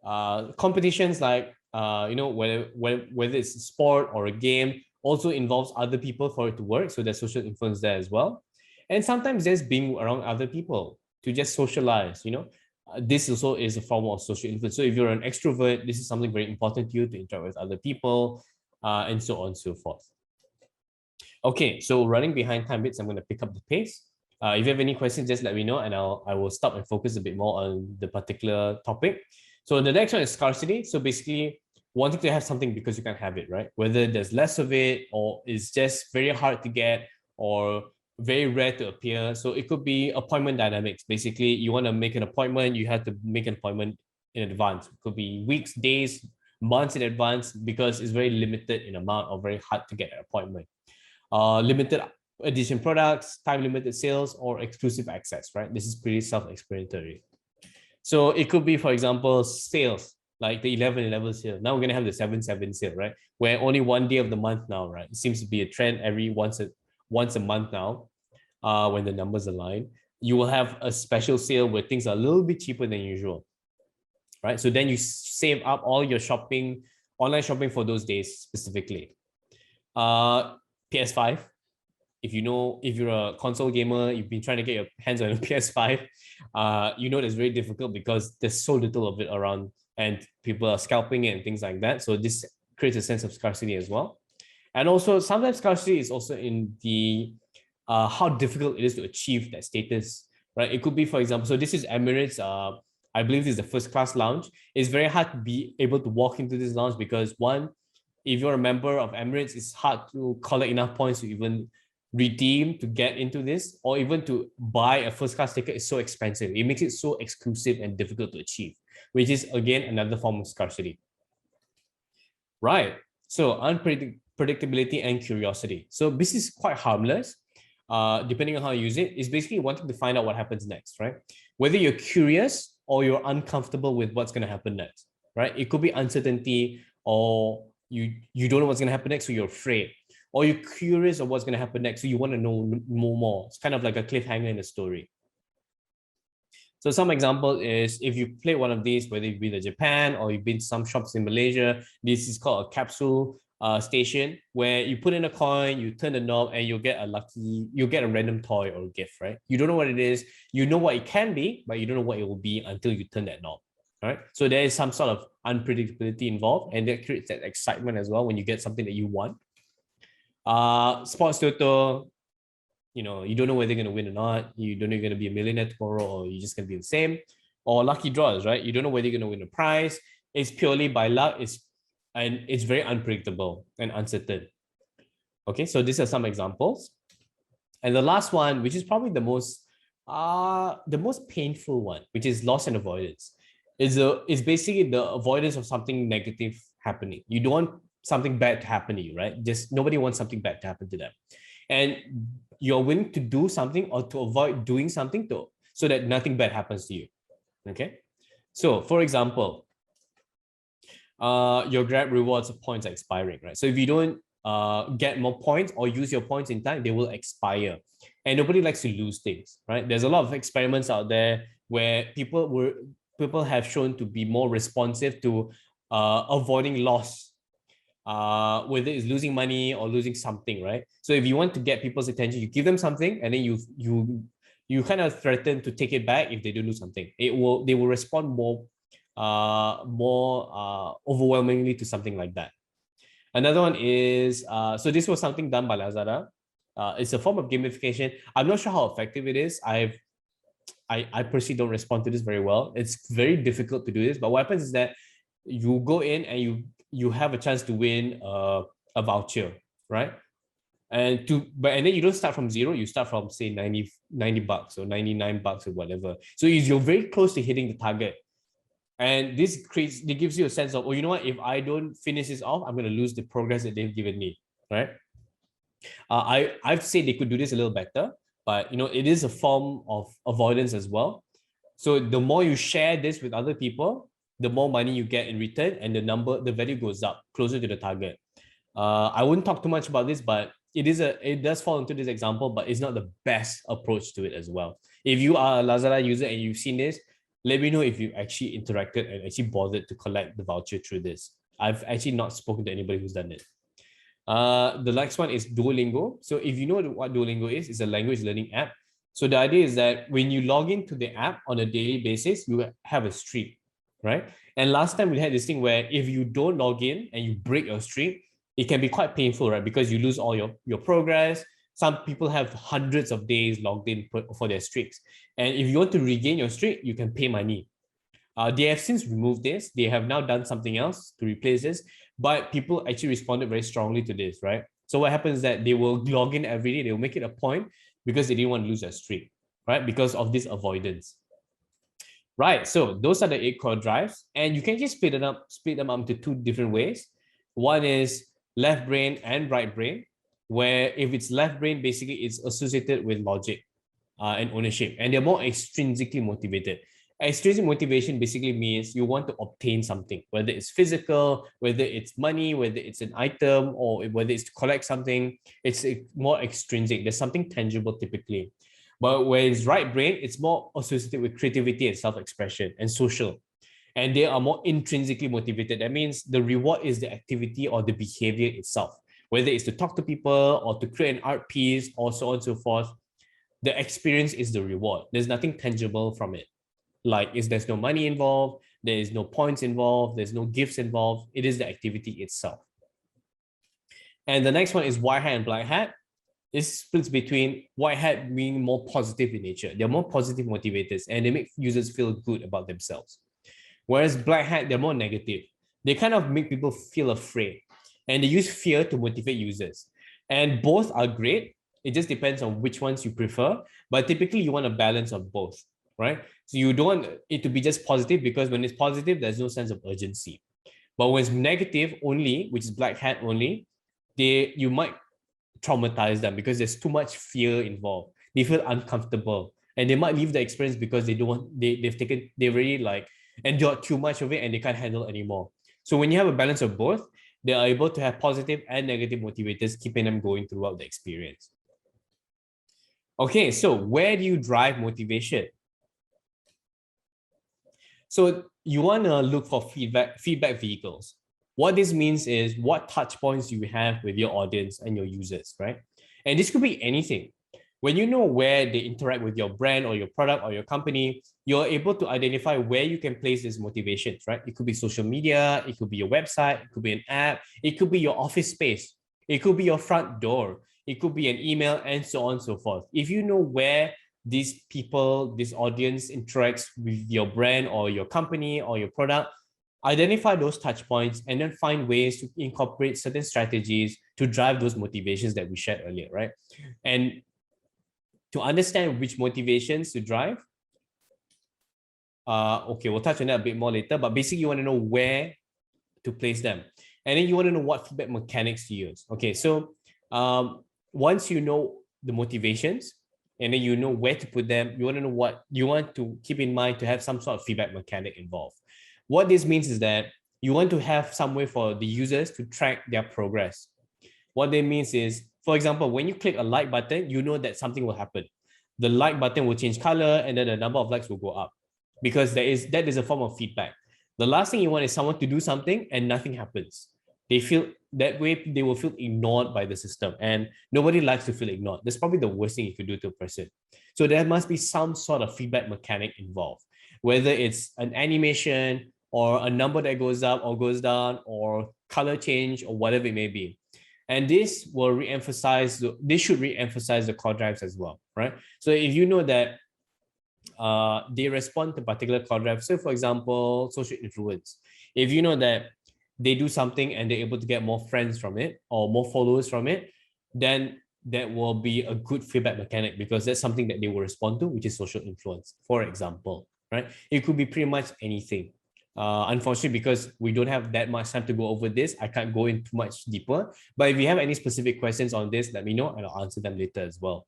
Competitions like whether it's a sport or a game also involves other people for it to work. So there's social influence there as well. And sometimes there's being around other people to just socialize. This also is a form of social influence. So if you're an extrovert, this is something very important to you to interact with other people, and so on and so forth. Okay, so running behind time bits, I'm going to pick up the pace. If you have any questions, just let me know, and I will stop and focus a bit more on the particular topic. So the next one is scarcity. So basically, wanting to have something because you can't have it, right? Whether there's less of it, or it's just very hard to get, or very rare to appear. So it could be appointment dynamics. Basically, you want to make an appointment, you have to make an appointment in advance. It could be weeks, days, months in advance because it's very limited in amount or very hard to get an appointment. Limited edition products, time limited sales, or exclusive access, right? This is pretty self-explanatory. So it could be, for example, sales, like the 11/11 sale. Now we're going to have the 7/7 sale, right? Where only one day of the month now, right? It seems to be a trend every once a month now, when the numbers align. You will have a special sale where things are a little bit cheaper than usual, right? So then you save up all your online shopping for those days specifically. PS5. If you're a console gamer, you've been trying to get your hands on a PS5, that's very difficult because there's so little of it around and people are scalping it and things like that. So this creates a sense of scarcity as well. And also sometimes scarcity is also in the how difficult it is to achieve that status, right? It could be, for example, so this is Emirates. I believe this is the first class lounge. It's very hard to be able to walk into this lounge because one, if you're a member of Emirates, it's hard to collect enough points to even redeem to get into this, or even to buy a first class ticket is so expensive. It makes it so exclusive and difficult to achieve, which is again another form of scarcity. Right. So unpredictability and curiosity. So this is quite harmless, depending on how you use it. It's basically wanting to find out what happens next, right? Whether you're curious or you're uncomfortable with what's going to happen next, right? It could be uncertainty, or you don't know what's going to happen next, so you're afraid, or you're curious of what's going to happen next, so you want to know more. It's kind of like a cliffhanger in a story. So some example is if you play one of these, whether you've been to Japan or you've been to some shops in Malaysia, this is called a capsule station, where you put in a coin, you turn the knob, and you'll get a random toy or gift, right? You don't know what it is. You know what it can be, but you don't know what it will be until you turn that knob. Right? So there is some sort of unpredictability involved, and that creates that excitement as well when you get something that you want. Sports Toto, you don't know whether you're going to win or not. You don't know you're going to be a millionaire tomorrow, or you're just going to be the same. Or lucky draws, right? You don't know whether you're going to win a prize. It's purely by luck. It's very unpredictable and uncertain. Okay, so these are some examples. And the last one, which is probably the most The most painful one, which is loss and avoidance, is basically the avoidance of something negative happening. You don't want something bad to happen to you, right? Just nobody wants something bad to happen to them, and you're willing to do something or to avoid doing something to so that nothing bad happens to you. Okay, so for example, your Grab rewards points are expiring, right? So if you don't get more points or use your points in time, they will expire. And nobody likes to lose things, right? There's a lot of experiments out there where people have shown to be more responsive to avoiding loss, whether it's losing money or losing something, right? So if you want to get people's attention, you give them something, and then you kind of threaten to take it back if they do something. They will respond more overwhelmingly to something like that. Another one is so this was something done by Lazada. It's a form of gamification. I'm not sure how effective it is. I personally don't respond to this very well. It's very difficult to do this, but what happens is that you go in and you have a chance to win a voucher, right? And then you don't start from zero, you start from say 90 bucks or 99 bucks or whatever. So you're very close to hitting the target. And this gives you a sense of, oh, you know what, if I don't finish this off, I'm going to lose the progress that they've given me, right? I've said they could do this a little better, but it is a form of avoidance as well. So the more you share this with other people, the more money you get in return, and the value goes up closer to the target. I wouldn't talk too much about this, but it does fall into this example, but it's not the best approach to it as well. If you are a Lazada user and you've seen this, let me know if you actually interacted and actually bothered to collect the voucher through this. I've actually not spoken to anybody who's done it. The next one is Duolingo. So if you know what Duolingo is, it's a language learning app. So the idea is that when you log into the app on a daily basis, you have a streak, right? And last time we had this thing where if you don't log in and you break your streak, it can be quite painful, right? Because you lose all your progress. Some people have hundreds of days logged in for their streaks. And if you want to regain your streak, you can pay money. They have since removed this. They have now done something else to replace this, but people actually responded very strongly to this, right? So what happens is that they will log in every day. They will make it a point because they didn't want to lose their streak, right? Because of this avoidance. Right, so those are the 8 core drives, and you can just split them up into 2 different ways. One is left brain and right brain, where if it's left brain, basically it's associated with logic and ownership, and they're more extrinsically motivated. Extrinsic motivation basically means you want to obtain something, whether it's physical, whether it's money, whether it's an item, or whether it's to collect something. It's more extrinsic. There's something tangible typically. But whereas right brain, it's more associated with creativity and self-expression and social. And they are more intrinsically motivated. That means the reward is the activity or the behavior itself, whether it's to talk to people or to create an art piece or so on and so forth. The experience is the reward. There's nothing tangible from it. There's no money involved, there is no points involved, there's no gifts involved. It is the activity itself. And the next one is white hat and black hat. This splits between white hat being more positive in nature. They're more positive motivators and they make users feel good about themselves. Whereas black hat, they're more negative. They kind of make people feel afraid and they use fear to motivate users. And both are great. It just depends on which ones you prefer. But typically you want a balance of both, right? So you don't want it to be just positive, because when it's positive, there's no sense of urgency. But when it's negative only, which is black hat only, you might traumatize them because there's too much fear involved. They feel uncomfortable and they might leave the experience because they really endured too much of it and they can't handle anymore. So when you have a balance of both, they are able to have positive and negative motivators, keeping them going throughout the experience. Okay, so where do you drive motivation? So you want to look for feedback vehicles. What this means is what touch points you have with your audience and your users, right? And this could be anything. When you know where they interact with your brand or your product or your company, you're able to identify where you can place these motivations, right? It could be social media, it could be your website, it could be an app, it could be your office space, it could be your front door, it could be an email, and so on and so forth. If you know where these people, this audience interacts with your brand or your company or your product, identify those touch points and then find ways to incorporate certain strategies to drive those motivations that we shared earlier, right? And to understand which motivations to drive. Okay, we'll touch on that a bit more later, but basically you want to know where to place them. And then you want to know what feedback mechanics to use. Okay, so once you know the motivations and then you know where to put them, you want to know what you want to keep in mind to have some sort of feedback mechanic involved. What this means is that you want to have some way for the users to track their progress. What that means is, for example, when you click a like button, you know that something will happen. The like button will change color and then the number of likes will go up because that is a form of feedback. The last thing you want is someone to do something and nothing happens. They feel that way, they will feel ignored by the system, and nobody likes to feel ignored. That's probably the worst thing you could do to a person. So there must be some sort of feedback mechanic involved, whether it's an animation or a number that goes up or goes down or color change or whatever it may be. And this will re-emphasize, this should re-emphasize the core drives as well, right? So if you know that they respond to particular core drives, so for example, social influence, if you know that they do something and they're able to get more friends from it or more followers from it, then that will be a good feedback mechanic because that's something that they will respond to, which is social influence, for example, right? It could be pretty much anything. Unfortunately, because we don't have that much time to go over this, I can't go into much deeper. But if you have any specific questions on this, let me know and I'll answer them later as well,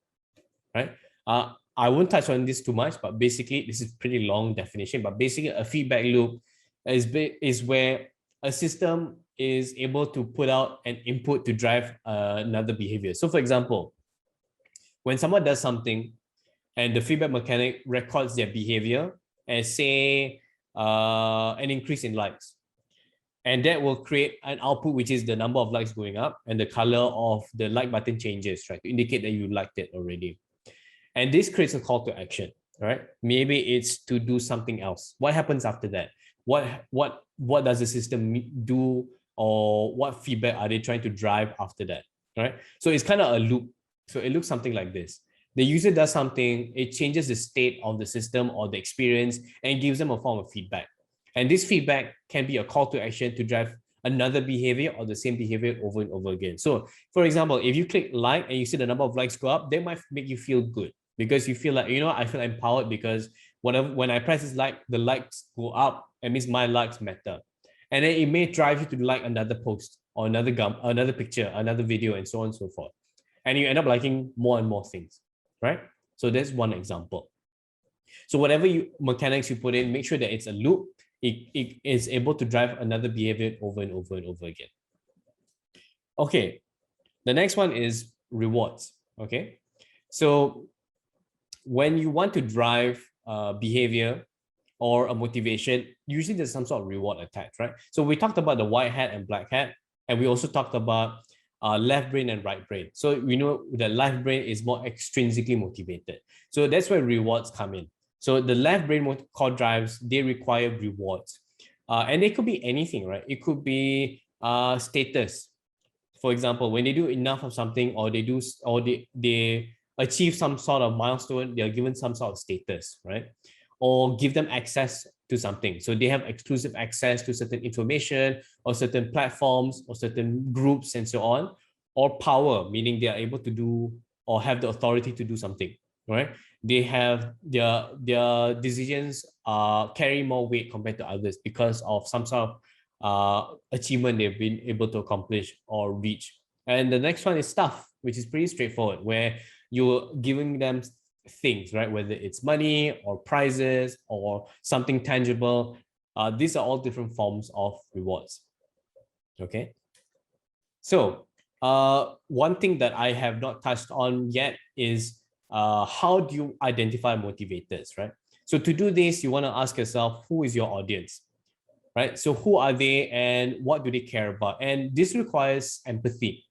right? I won't touch on this too much, but basically, this is pretty long definition, but basically a feedback loop is where a system is able to put out an input to drive another behavior. So for example, when someone does something and the feedback mechanic records their behavior as say an increase in likes, and that will create an output, which is the number of likes going up and the color of the like button changes, right, to indicate that you liked it already. And this creates a call to action, right? Maybe it's to do something else. What happens after that? What does the system do, or what feedback are they trying to drive after that, right? So it's kind of a loop. So it looks something like this. The user does something, it changes the state of the system or the experience and gives them a form of feedback. And this feedback can be a call to action to drive another behavior or the same behavior over and over again. So for example, if you click like and you see the number of likes go up, that might make you feel good because you feel like, you know, I feel empowered because when I press this like, the likes go up, it means my likes matter. And then it may drive you to like another post or another picture, another video, and so on and so forth. And you end up liking more and more things, right? So that's one example. So whatever mechanics you put in, make sure that it's a loop. It is able to drive another behavior over and over and over again. Okay, the next one is rewards. Okay, so when you want to drive behavior or a motivation, usually there's some sort of reward attached, right? So we talked about the white hat and black hat, and we also talked about left brain and right brain. So we know the left brain is more extrinsically motivated. So that's where rewards come in. So the left brain core drives, they require rewards. And it could be anything, right? It could be status. For example, when they do enough of something or they achieve some sort of milestone, they're given some sort of status, right? Or give them access to something. So they have exclusive access to certain information or certain platforms or certain groups and so on. Or power, meaning they are able to do or have the authority to do something, right? They have their decisions carry more weight compared to others because of some sort of achievement they've been able to accomplish or reach. And the next one is stuff, which is pretty straightforward, where you're giving them things, right? Whether it's money or prizes or something tangible. These are all different forms of rewards. Okay. So one thing that I have not touched on yet is how do you identify motivators, right? So to do this, you want to ask yourself, who is your audience, right? So who are they and what do they care about? And this requires empathy.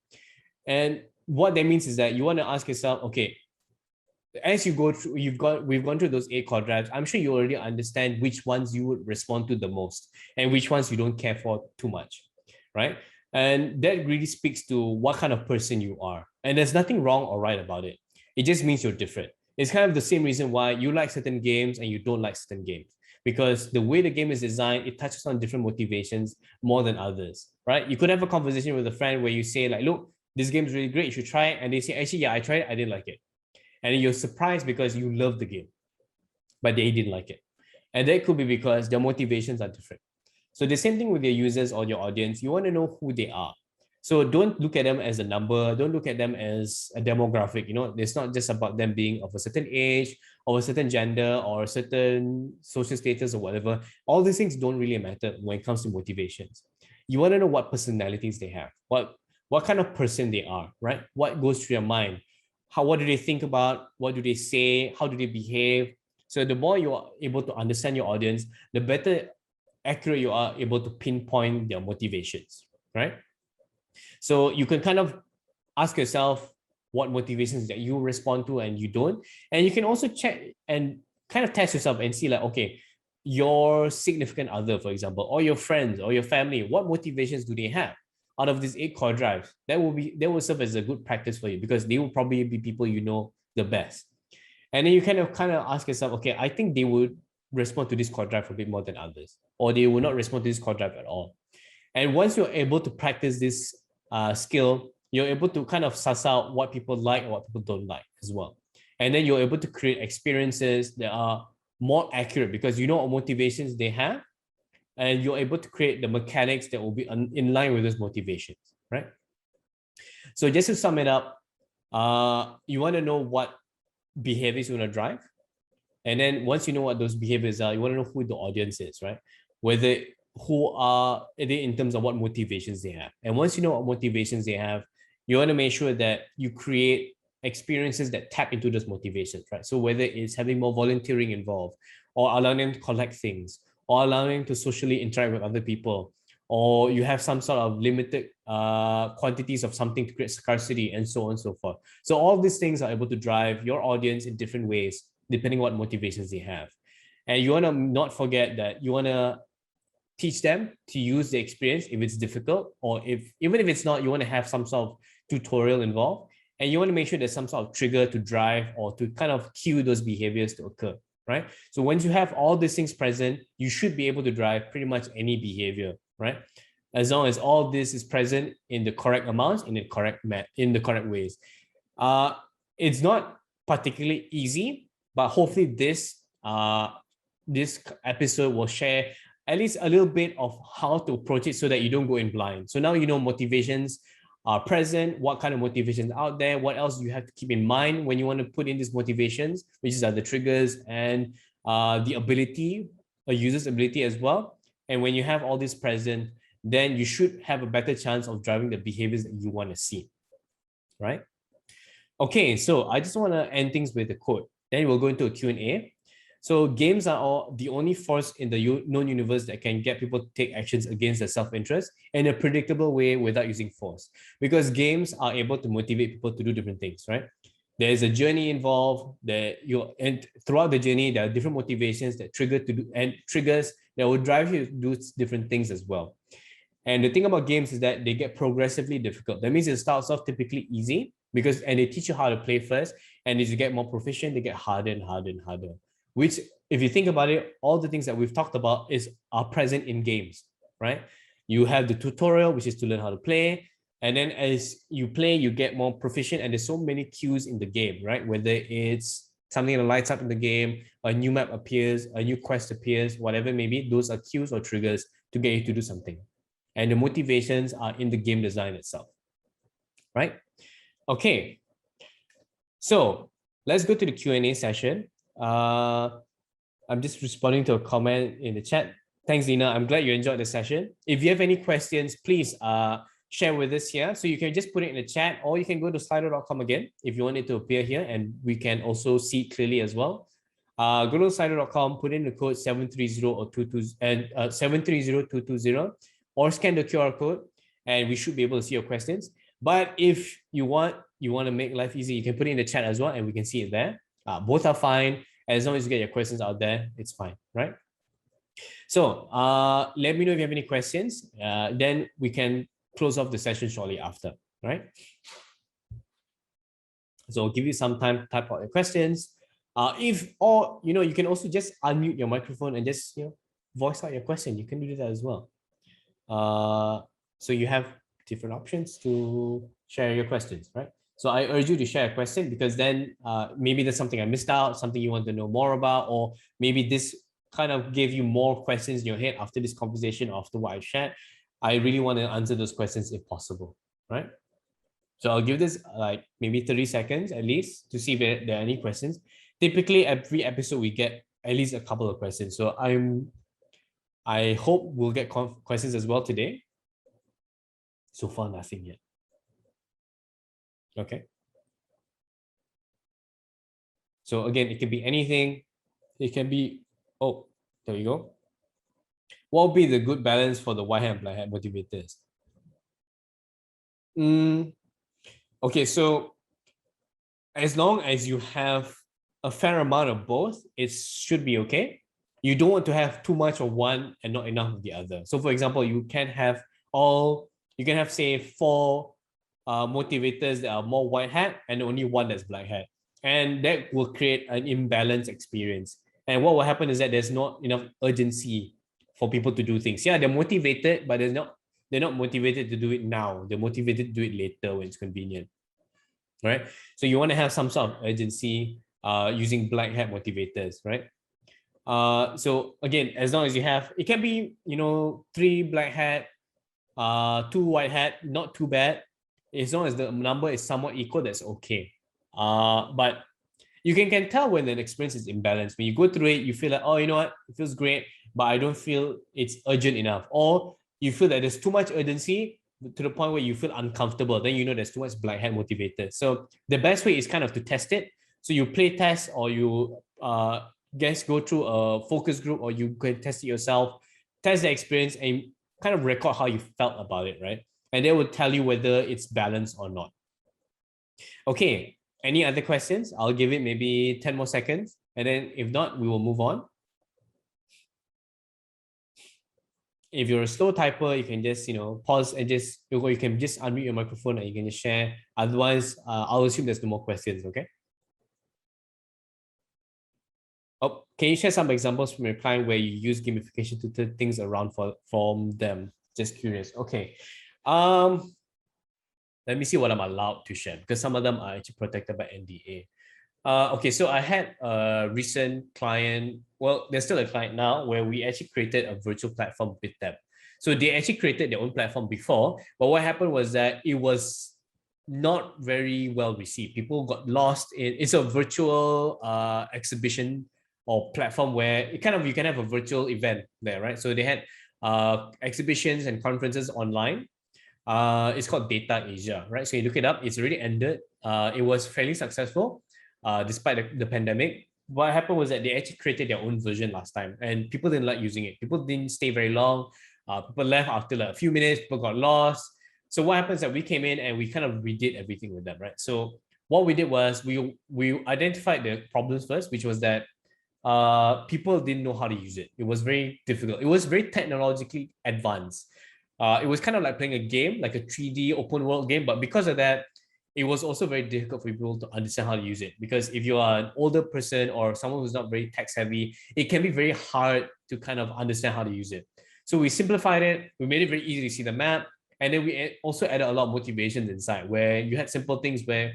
And what that means is that you want to ask yourself, okay, as you go through, we've gone through those 8 core drives. I'm sure you already understand which ones you would respond to the most and which ones you don't care for too much, right? And that really speaks to what kind of person you are. And there's nothing wrong or right about it. It just means you're different. It's kind of the same reason why you like certain games and you don't like certain games, because the way the game is designed, it touches on different motivations more than others, right? You could have a conversation with a friend where you say like, look, this game is really great, you should try it. And they say, actually, yeah, I tried it, I didn't like it. And you're surprised because you love the game, but they didn't like it. And that could be because their motivations are different. So the same thing with your users or your audience, you want to know who they are. So don't look at them as a number. Don't look at them as a demographic. It's not just about them being of a certain age or a certain gender or a certain social status or whatever. All these things don't really matter when it comes to motivations. You want to know what personalities they have, what kind of person they are, right? What goes through their mind? What do they think about? What do they say? How do they behave? So the more you are able to understand your audience, the better accurate you are able to pinpoint their motivations, right? So you can kind of ask yourself what motivations that you respond to and you don't. And you can also check and kind of test yourself and see like, okay, your significant other, for example, or your friends or your family, what motivations do they have? Out of these 8 core drives, that will serve as a good practice for you because they will probably be people you know the best. And then you kind of ask yourself, okay, I think they would respond to this core drive a bit more than others, or they will not respond to this core drive at all. And once you're able to practice this skill, you're able to kind of suss out what people like and what people don't like as well. And then you're able to create experiences that are more accurate because you know what motivations they have, and you're able to create the mechanics that will be in line with those motivations, right? So just to sum it up, you want to know what behaviors you want to drive. And then once you know what those behaviors are, you want to know who the audience is, right? Whether who are they in terms of what motivations they have. And once you know what motivations they have, you want to make sure that you create experiences that tap into those motivations, right? So whether it's having more volunteering involved, or allowing them to collect things, or allowing them to socially interact with other people, or you have some sort of limited quantities of something to create scarcity, and so on and so forth. So all these things are able to drive your audience in different ways, depending what motivations they have. And you want to not forget that you want to teach them to use the experience if it's difficult, or even if it's not, you want to have some sort of tutorial involved, and you want to make sure there's some sort of trigger to drive or to kind of cue those behaviors to occur, right? So once you have all these things present, you should be able to drive pretty much any behavior, right? As long as all this is present in the correct amounts, in the correct ways. It's not particularly easy, but hopefully this episode will share at least a little bit of how to approach it so that you don't go in blind. So now you know motivations are present, what kind of motivations out there, what else you have to keep in mind when you want to put in these motivations, which are the triggers and the ability, a user's ability as well. And when you have all this present, then you should have a better chance of driving the behaviors that you want to see, right? Okay, so I just want to end things with a quote. Then we'll go into a Q&A. So games are the only force in the known universe that can get people to take actions against their self-interest in a predictable way without using force. Because games are able to motivate people to do different things, right? There's a journey involved and throughout the journey, there are different motivations that triggers that will drive you to do different things as well. And the thing about games is that they get progressively difficult. That means it starts off typically easy and they teach you how to play first. And as you get more proficient, they get harder and harder and harder. Which, if you think about it, all the things that we've talked about are present in games, right? You have the tutorial, which is to learn how to play. And then as you play, you get more proficient. And there's so many cues in the game, right? Whether it's something that lights up in the game, a new map appears, a new quest appears, whatever it may be, those are cues or triggers to get you to do something. And the motivations are in the game design itself, right? Okay. So let's go to the Q&A session. I'm just responding to a comment in the chat. Thanks, Dina. I'm glad you enjoyed the session. If you have any questions, please share with us here. So you can just put it in the chat, or you can go to slido.com again if you want it to appear here, and we can also see it clearly as well. Go to slido.com, put in the code 730 or 22 and 730-220, or scan the QR code, and we should be able to see your questions. But if you want to make life easy, you can put it in the chat as well, and we can see it there. Both are fine. As long as you get your questions out there, it's fine, right? So let me know if you have any questions. Then we can close off the session shortly after, right? So I'll give you some time to type out your questions. You can also just unmute your microphone and just voice out your question. You can do that as well. So you have different options to share your questions, right? So I urge you to share a question, because then maybe there's something I missed out, something you want to know more about, or maybe this kind of gave you more questions in your head after this conversation, after what I shared. I really want to answer those questions if possible, right? So I'll give this like maybe 30 seconds at least to see if there are any questions. Typically, every episode we get at least a couple of questions. So I hope we'll get questions as well today. So far, nothing yet. Okay. So again, it can be anything. It can be, oh, there you go. What would be the good balance for the white hat and black hat motivators? Okay, so as long as you have a fair amount of both, it should be okay. You don't want to have too much of one and not enough of the other. So for example, you can have say 4 motivators that are more white hat and only one that's black hat. And that will create an imbalanced experience. And what will happen is that there's not enough urgency for people to do things. Yeah, they're motivated, but they're not motivated to do it now. They're motivated to do it later when it's convenient. Right? So you want to have some sort of urgency using black hat motivators, right? So again, as long as you have, it can be, 3 black hat, 2 white hat, not too bad. As long as the number is somewhat equal, that's okay. But you can tell when an experience is imbalanced. When you go through it, you feel like, oh, you know what, it feels great, but I don't feel it's urgent enough. Or you feel that there's too much urgency to the point where you feel uncomfortable. Then you know there's too much black hat motivator. So the best way is kind of to test it. So you play test, or you go through a focus group, or you can test it yourself, test the experience, and kind of record how you felt about it, right? And they will tell you whether it's balanced or not. Okay, any other questions? I'll give it maybe 10 more seconds. And then if not, we will move on. If you're a slow typer, you can just, pause and you can just unmute your microphone and you can just share. Otherwise, I'll assume there's no more questions, okay? Oh, can you share some examples from your client where you use gamification to turn things around from them? Just curious. Okay. Let me see what I'm allowed to share, because some of them are actually protected by NDA. Okay, so I had a recent client. Well, there's still a client now where we actually created a virtual platform with them. So they actually created their own platform before, but what happened was that it was not very well received. People got lost in. It's a virtual exhibition or platform where you can have a virtual event there, right? So they had exhibitions and conferences online. It's called Data Asia, right? So you look it up. It's already ended. It was fairly successful, despite the pandemic. What happened was that they actually created their own version last time, and people didn't like using it. People didn't stay very long. People left after like a few minutes. People got lost. So what happens is that we came in and we kind of redid everything with them, right? So what we did was we identified the problems first, which was that people didn't know how to use it. It was very difficult. It was very technologically advanced. It was kind of like playing a game, like a 3D open world game, but because of that, it was also very difficult for people to understand how to use it. Because if you are an older person or someone who's not very tech savvy, it can be very hard to kind of understand how to use it. So we simplified it. We made it very easy to see the map. And then we also added a lot of motivations inside, where you had simple things where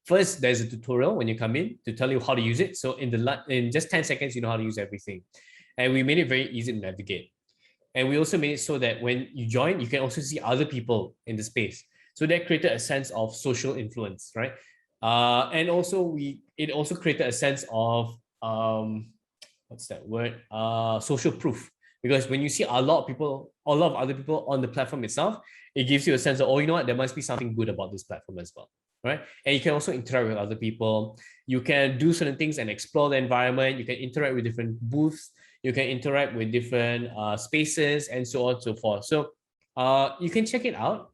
first, there's a tutorial when you come in to tell you how to use it. So in just 10 seconds, you know how to use everything. And we made it very easy to navigate. And we also made it so that when you join, you can also see other people in the space. So that created a sense of social influence, right? And also it also created a sense of what's that word? Social proof. Because when you see a lot of other people on the platform itself, it gives you a sense of, oh, you know what, there must be something good about this platform as well, right? And you can also interact with other people. You can do certain things and explore the environment. You can interact with different booths. You can interact with different spaces and so on and so forth. So you can check it out.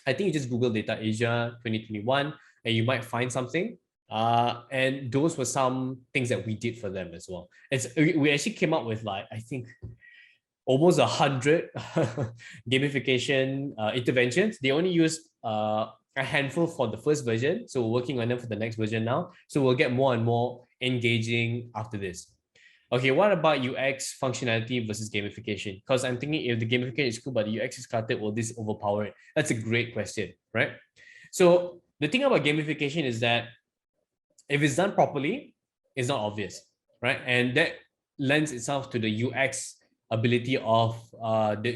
I think you just Google Data Asia 2021 and you might find something. And those were some things that we did for them as well. We actually came up with like, I think, almost 100 gamification interventions. They only used a handful for the first version. So we're working on them for the next version now. So we'll get more and more engaging after this. Okay, what about UX functionality versus gamification? Because I'm thinking if the gamification is cool, but the UX is cluttered, will this overpower it? That's a great question, right? So The thing about gamification is that if it's done properly, it's not obvious, right? And that lends itself to the UX ability of the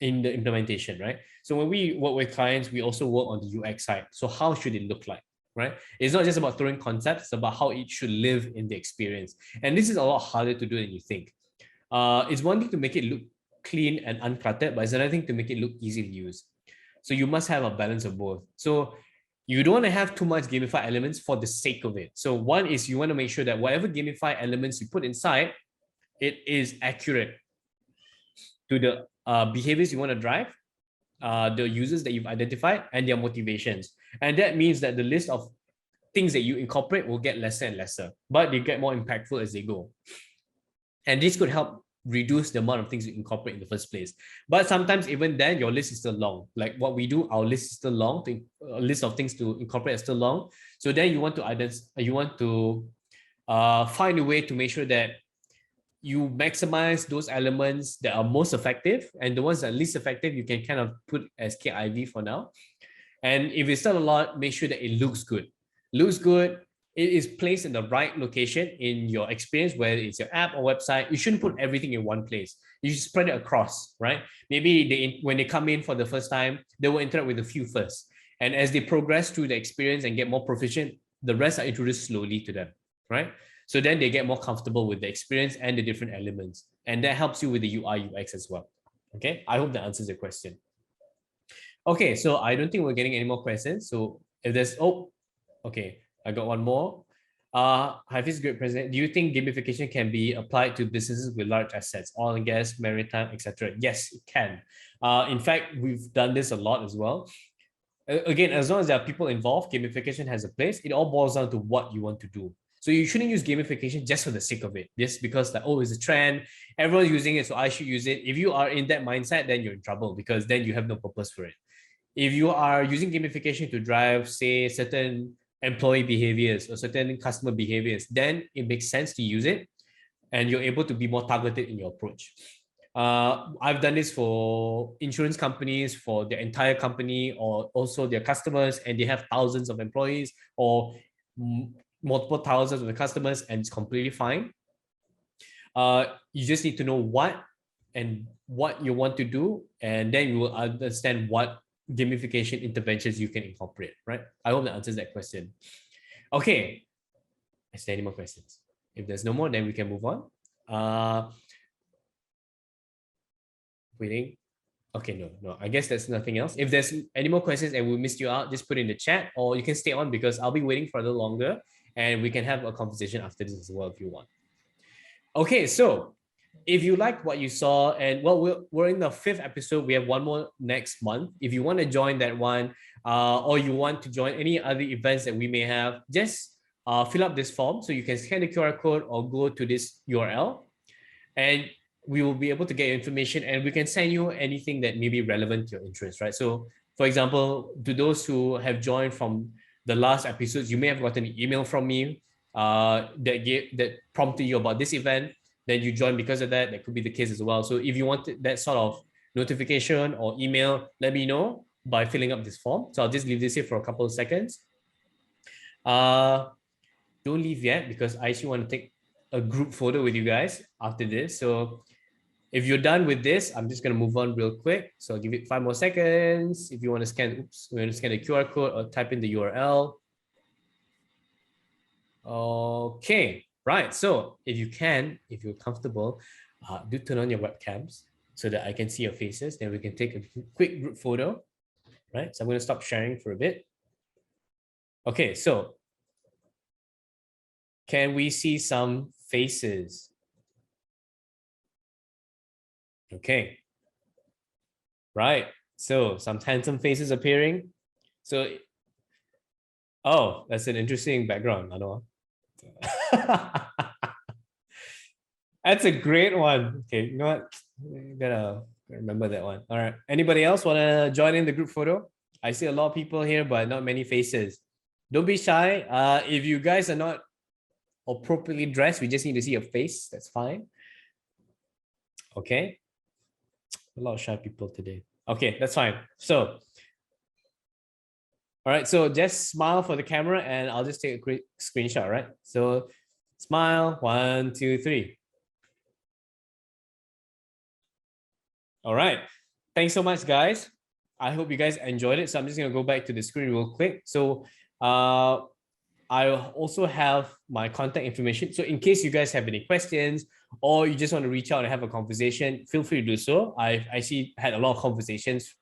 implementation, right? So when we work with clients, we also work on the UX side. So how should it look like, right? It's not just about throwing concepts, it's about how it should live in the experience. And this is a lot harder to do than you think. It's one thing to make it look clean and uncluttered, but it's another thing to make it look easy to use. So you must have a balance of both. So you don't want to have too much gamified elements for the sake of it. So one is you want to make sure that whatever gamified elements you put inside, it is accurate to the behaviors you want to drive, the users that you've identified, and their motivations. And that means that the list of things that you incorporate will get lesser and lesser, but they get more impactful as they go. And this could help reduce the amount of things you incorporate in the first place. But sometimes even then, your list is still long. Like what we do, our list is still long. A list of things to incorporate is still long. So then you want to find a way to make sure that you maximize those elements that are most effective, and the ones that are least effective, you can kind of put as KIV for now. And if it's still a lot, make sure that it looks good. Looks good, it is placed in the right location in your experience, whether it's your app or website. You shouldn't put everything in one place. You should spread it across, right? Maybe when they come in for the first time, they will interact with a few first. And as they progress through the experience and get more proficient, the rest are introduced slowly to them, right? So then they get more comfortable with the experience and the different elements. And that helps you with the UI, UX as well. Okay, I hope that answers the question. Okay, so I don't think we're getting any more questions. So if there's, okay, I got one more. Hafiz, great president. Do you think gamification can be applied to businesses with large assets, oil and gas, maritime, etc.? Yes, it can. In fact, we've done this a lot as well. Again, as long as there are people involved, gamification has a place. It all boils down to what you want to do. So you shouldn't use gamification just for the sake of it. Just because like, oh, it's a trend, everyone's using it, so I should use it. If you are in that mindset, then you're in trouble because then you have no purpose for it. If you are using gamification to drive, say, certain employee behaviors or certain customer behaviors, then it makes sense to use it and you're able to be more targeted in your approach. I've done this for insurance companies, for their entire company, or also their customers, and they have thousands of employees or multiple thousands of the customers, and it's completely fine. You just need to know what you want to do, and then you will understand what gamification interventions you can incorporate, right? I hope that answers that question. Okay, is there any more questions? If there's no more, then we can move on. Waiting. Okay, no, I guess there's nothing else. If there's any more questions and we missed you out, just put in the chat, or you can stay on because I'll be waiting for a little longer and we can have a conversation after this as well if you want. Okay, so if you like what you saw, and well, we're in the 5th episode, we have one more next month. If you want to join that one, or you want to join any other events that we may have, just fill up this form. So you can scan the QR code or go to this URL, and we will be able to get your information, and we can send you anything that may be relevant to your interest, right? So for example, to those who have joined from the last episodes, you may have gotten an email from me that prompted you about this event. Then you join because of that. That could be the case as well. So if you want that sort of notification or email, let me know by filling up this form. So I'll just leave this here for a couple of seconds. Don't leave yet because I actually want to take a group photo with you guys after this. So if you're done with this, I'm just going to move on real quick. So I'll give it 5 more seconds. If you want to scan, the QR code or type in the URL. Okay, right. So if you're comfortable, do turn on your webcams so that I can see your faces. Then we can take a quick group photo, right? So I'm going to stop sharing for a bit. Okay, so can we see some faces? Okay, right. So some handsome faces appearing. So, oh, that's an interesting background, Anwar. That's a great one. Okay, you know what? Gotta remember that one. All right. Anybody else want to join in the group photo? I see a lot of people here, but not many faces. Don't be shy. If you guys are not appropriately dressed, we just need to see your face. That's fine. Okay. A lot of shy people today. Okay, that's fine. So, All right, so just smile for the camera and I'll just take a quick screenshot, all right? So smile, 1, 2, 3. All right, thanks so much, guys. I hope you guys enjoyed it. So I'm just gonna go back to the screen real quick. So I also have my contact information. So in case you guys have any questions or you just want to reach out and have a conversation, feel free to do so. I've actually had a lot of conversations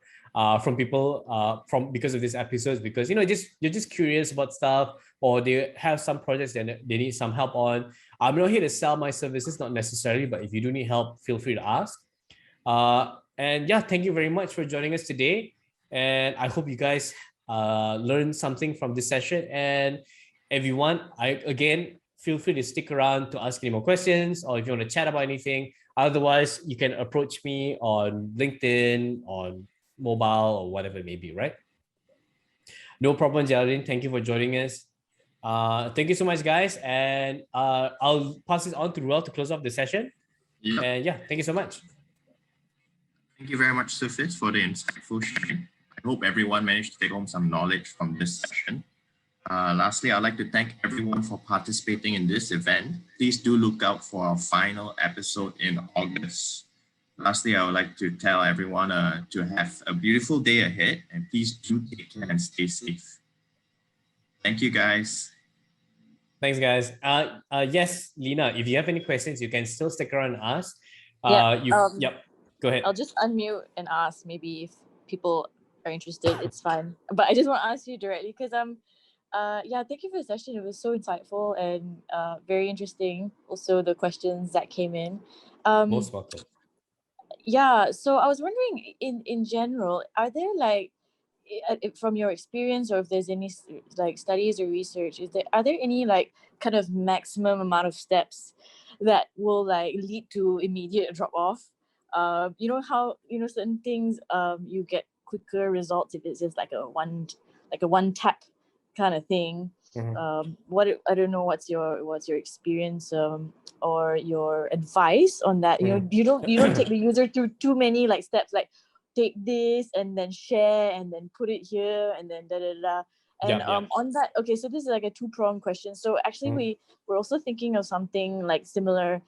from people from because of these episodes, because you're just curious about stuff, or they have some projects that they need some help on. I'm not here to sell my services, not necessarily, but if you do need help, feel free to ask. And yeah, thank you very much for joining us today. And I hope you guys learned something from this session. And if you want, again, feel free to stick around to ask any more questions, or if you want to chat about anything. Otherwise, you can approach me on LinkedIn, on mobile, or whatever it may be, right? No problem, Geraldine. Thank you for joining us. Thank you so much, guys. And I'll pass it on to Ruel to close off the session. Yep. And yeah, thank you so much. Thank you very much, Sufis, for the insightful sharing. I hope everyone managed to take home some knowledge from this session. Lastly, I'd like to thank everyone for participating in this event. Please do look out for our final episode in August. Lastly, I would like to tell everyone to have a beautiful day ahead, and please do take care and stay safe. Thank you, guys. Thanks, guys. Yes, Lena, if you have any questions, you can still stick around and ask. Yep, go ahead. I'll just unmute and ask. Maybe if people are interested, it's fine. But I just want to ask you directly because thank you for the session. It was so insightful and very interesting. Also, the questions that came in. Most welcome. Yeah, so I was wondering, in general, are there from your experience, or if there's any like studies or research, are there any like kind of maximum amount of steps that will like lead to immediate drop off? You know how certain things you get quicker results if it's just like a one tap kind of thing. Mm-hmm. I don't know what's your experience or your advice on that. You don't take the user through too many like steps, like take this and then share and then put it here and then da da da. And on that, okay, so this is like a two-pronged question. So actually we're also thinking of something like similar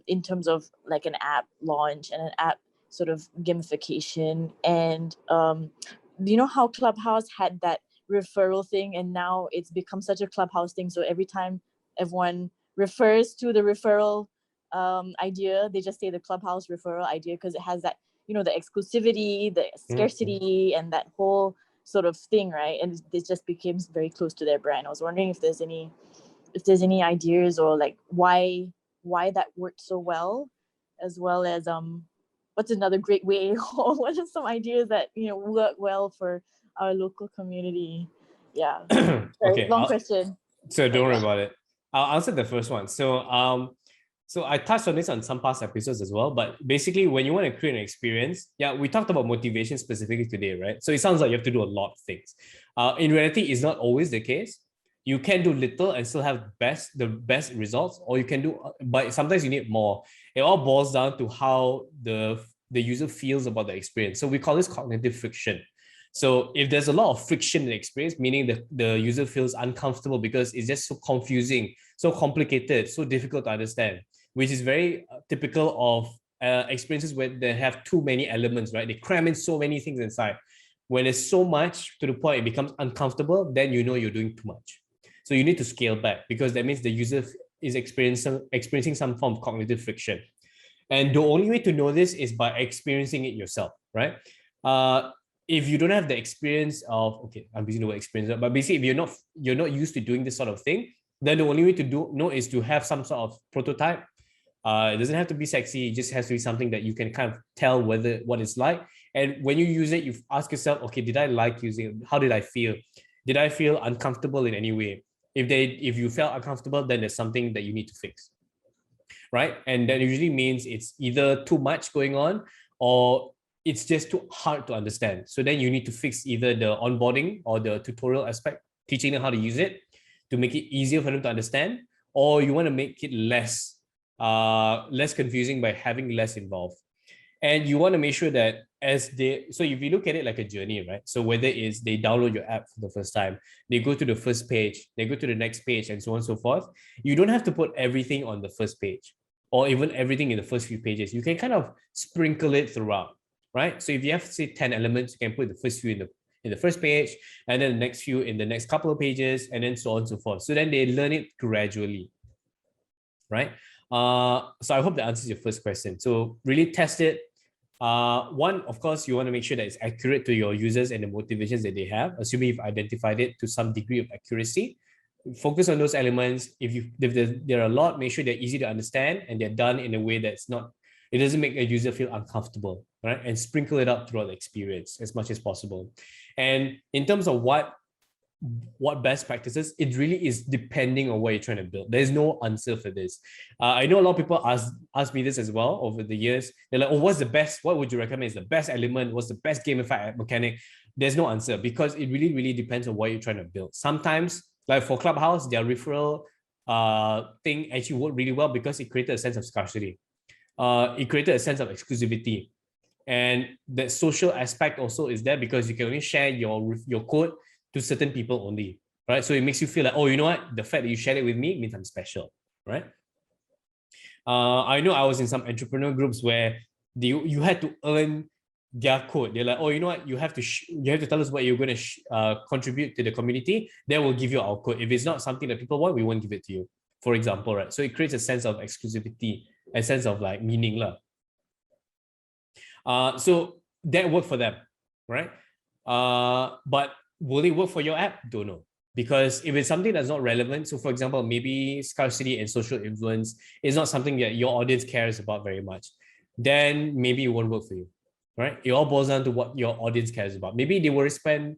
in terms of like an app launch and an app sort of gamification. And you know how Clubhouse had that referral thing, and now it's become such a Clubhouse thing, so every time everyone refers to the referral idea, they just say the Clubhouse referral idea, because it has that, the exclusivity, the scarcity, and that whole sort of thing, right? And it just became very close to their brand. I was wondering if there's any ideas, or like why that worked so well, as well as what's another great way, or what are some ideas that work well for our local community? Yeah. Okay. Long question. So don't worry about it. I'll answer the first one. So I touched on this on some past episodes as well, but basically when you want to create an experience, we talked about motivation specifically today, right? So it sounds like you have to do a lot of things. In reality, it's not always the case. You can do little and still have the best results, or you can do, but sometimes you need more. It all boils down to how the user feels about the experience. So we call this cognitive friction. So if there's a lot of friction in the experience, meaning the user feels uncomfortable because it's just so confusing, so complicated, so difficult to understand, which is very typical of experiences where they have too many elements, right? They cram in so many things inside. When it's so much to the point it becomes uncomfortable, then you're doing too much. So you need to scale back, because that means the user is experiencing some form of cognitive friction. And the only way to know this is by experiencing it yourself, right? If you don't have the experience of, okay, I'm using the word experience, but basically if you're not used to doing this sort of thing, then the only way to know is to have some sort of prototype. It doesn't have to be sexy. It just has to be something that you can kind of tell what it's like. And when you use it, you ask yourself, okay, did I like using it? How did I feel? Did I feel uncomfortable in any way? If you felt uncomfortable, then there's something that you need to fix, right? And that usually means it's either too much going on, or it's just too hard to understand. So then you need to fix either the onboarding or the tutorial aspect, teaching them how to use it to make it easier for them to understand, or you want to make it less confusing by having less involved. And you want to make sure that so if you look at it like a journey, right? So whether it's they download your app for the first time, they go to the first page, they go to the next page, and so on and so forth. You don't have to put everything on the first page or even everything in the first few pages. You can kind of sprinkle it throughout, right? So if you have, say, 10 elements, you can put the first few in the first page, and then the next few in the next couple of pages, and then so on and so forth. So then they learn it gradually, right? So I hope that answers your first question. So really test it. One, of course, you want to make sure that it's accurate to your users and the motivations that they have, assuming you've identified it to some degree of accuracy. Focus on those elements. If there are a lot, make sure they're easy to understand and they're done in a way that's not, it doesn't make a user feel uncomfortable, right? And sprinkle it up throughout the experience as much as possible. And in terms of what best practices, it really is depending on what you're trying to build. There's no answer for this. I know a lot of people ask me this as well over the years. They're like, oh, what's the best, what would you recommend is the best element? What's the best gamified mechanic? There's no answer because it really, really depends on what you're trying to build. Sometimes, like for Clubhouse, their referral thing actually worked really well because it created a sense of scarcity. It created a sense of exclusivity. And the social aspect also is there because you can only share your code to certain people only, right? So it makes you feel like, oh, you know what? The fact that you shared it with me means I'm special, right? I know I was in some entrepreneur groups where you had to earn their code. They're like, oh, you know what? You have to tell us what you're going to contribute to the community. Then we'll give you our code. If it's not something that people want, we won't give it to you, for example, right? So it creates a sense of exclusivity, a sense of like meaning. So that worked for them, right? But will it work for your app? Don't know. Because if it's something that's not relevant, so for example, maybe scarcity and social influence is not something that your audience cares about very much, then maybe it won't work for you, right? It all boils down to what your audience cares about. Maybe they will respond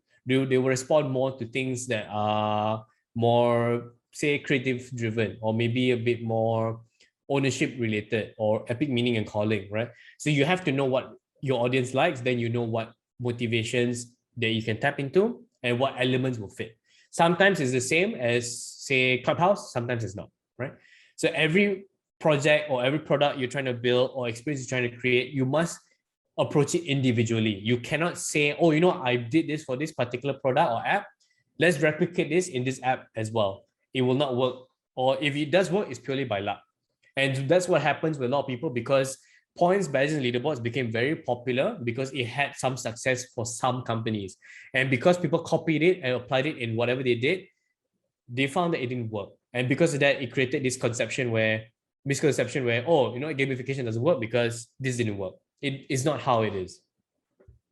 more to things that are more, say, creative driven, or maybe a bit more ownership related or epic meaning and calling, right? So you have to know what your audience likes, then you know what motivations that you can tap into and what elements will fit. Sometimes it's the same as, say, Clubhouse, sometimes it's not, right? So every project or every product you're trying to build or experience you're trying to create, you must approach it individually. You cannot say, oh, you know, I did this for this particular product or app. Let's replicate this in this app as well. It will not work. Or if it does work, it's purely by luck. And that's what happens with a lot of people because points, badges, and leaderboards became very popular because it had some success for some companies. And because people copied it and applied it in whatever they did, they found that it didn't work. And because of that, it created this misconception where, oh, you know, gamification doesn't work because this didn't work. It is not how it is.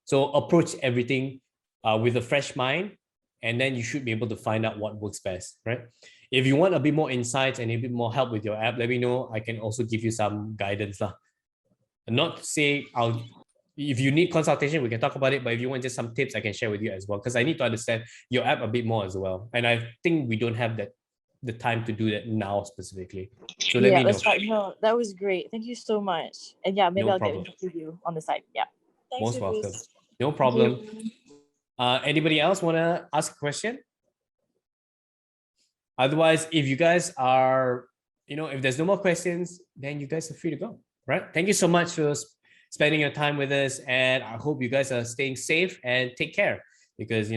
So approach everything with a fresh mind, and then you should be able to find out what works best, right? If you want a bit more insights and a bit more help with your app, let me know. I can also give you some guidance. Not to say if you need consultation, we can talk about it. But if you want just some tips, I can share with you as well. Because I need to understand your app a bit more as well. And I think we don't have the time to do that now specifically. So let me know. That's right. No, that was great. Thank you so much. And yeah, maybe I'll get in touch with you on the side. Yeah. Thanks, most welcome. No problem. Anybody else want to ask a question? Otherwise, if you guys are, if there's no more questions, then you guys are free to go, right? Thank you so much for spending your time with us. And I hope you guys are staying safe and take care because,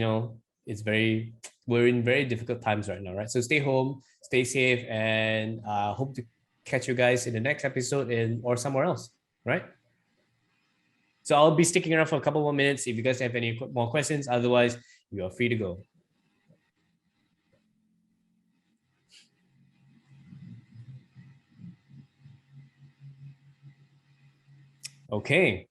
we're in very difficult times right now, right? So stay home, stay safe, and hope to catch you guys in the next episode or somewhere else, right? So I'll be sticking around for a couple more minutes if you guys have any more questions. Otherwise, you are free to go. Okay.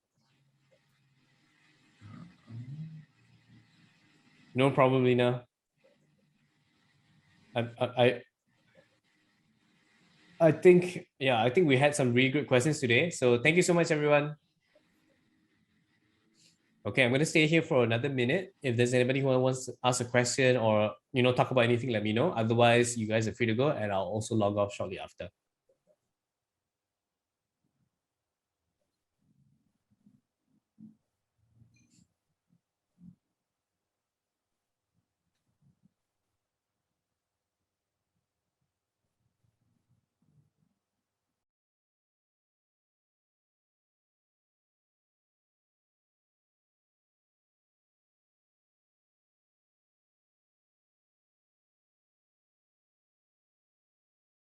No problem, Lina. I think we had some really good questions today. So thank you so much, everyone. Okay, I'm going to stay here for another minute. If there's anybody who wants to ask a question or, talk about anything, let me know. Otherwise, you guys are free to go and I'll also log off shortly after.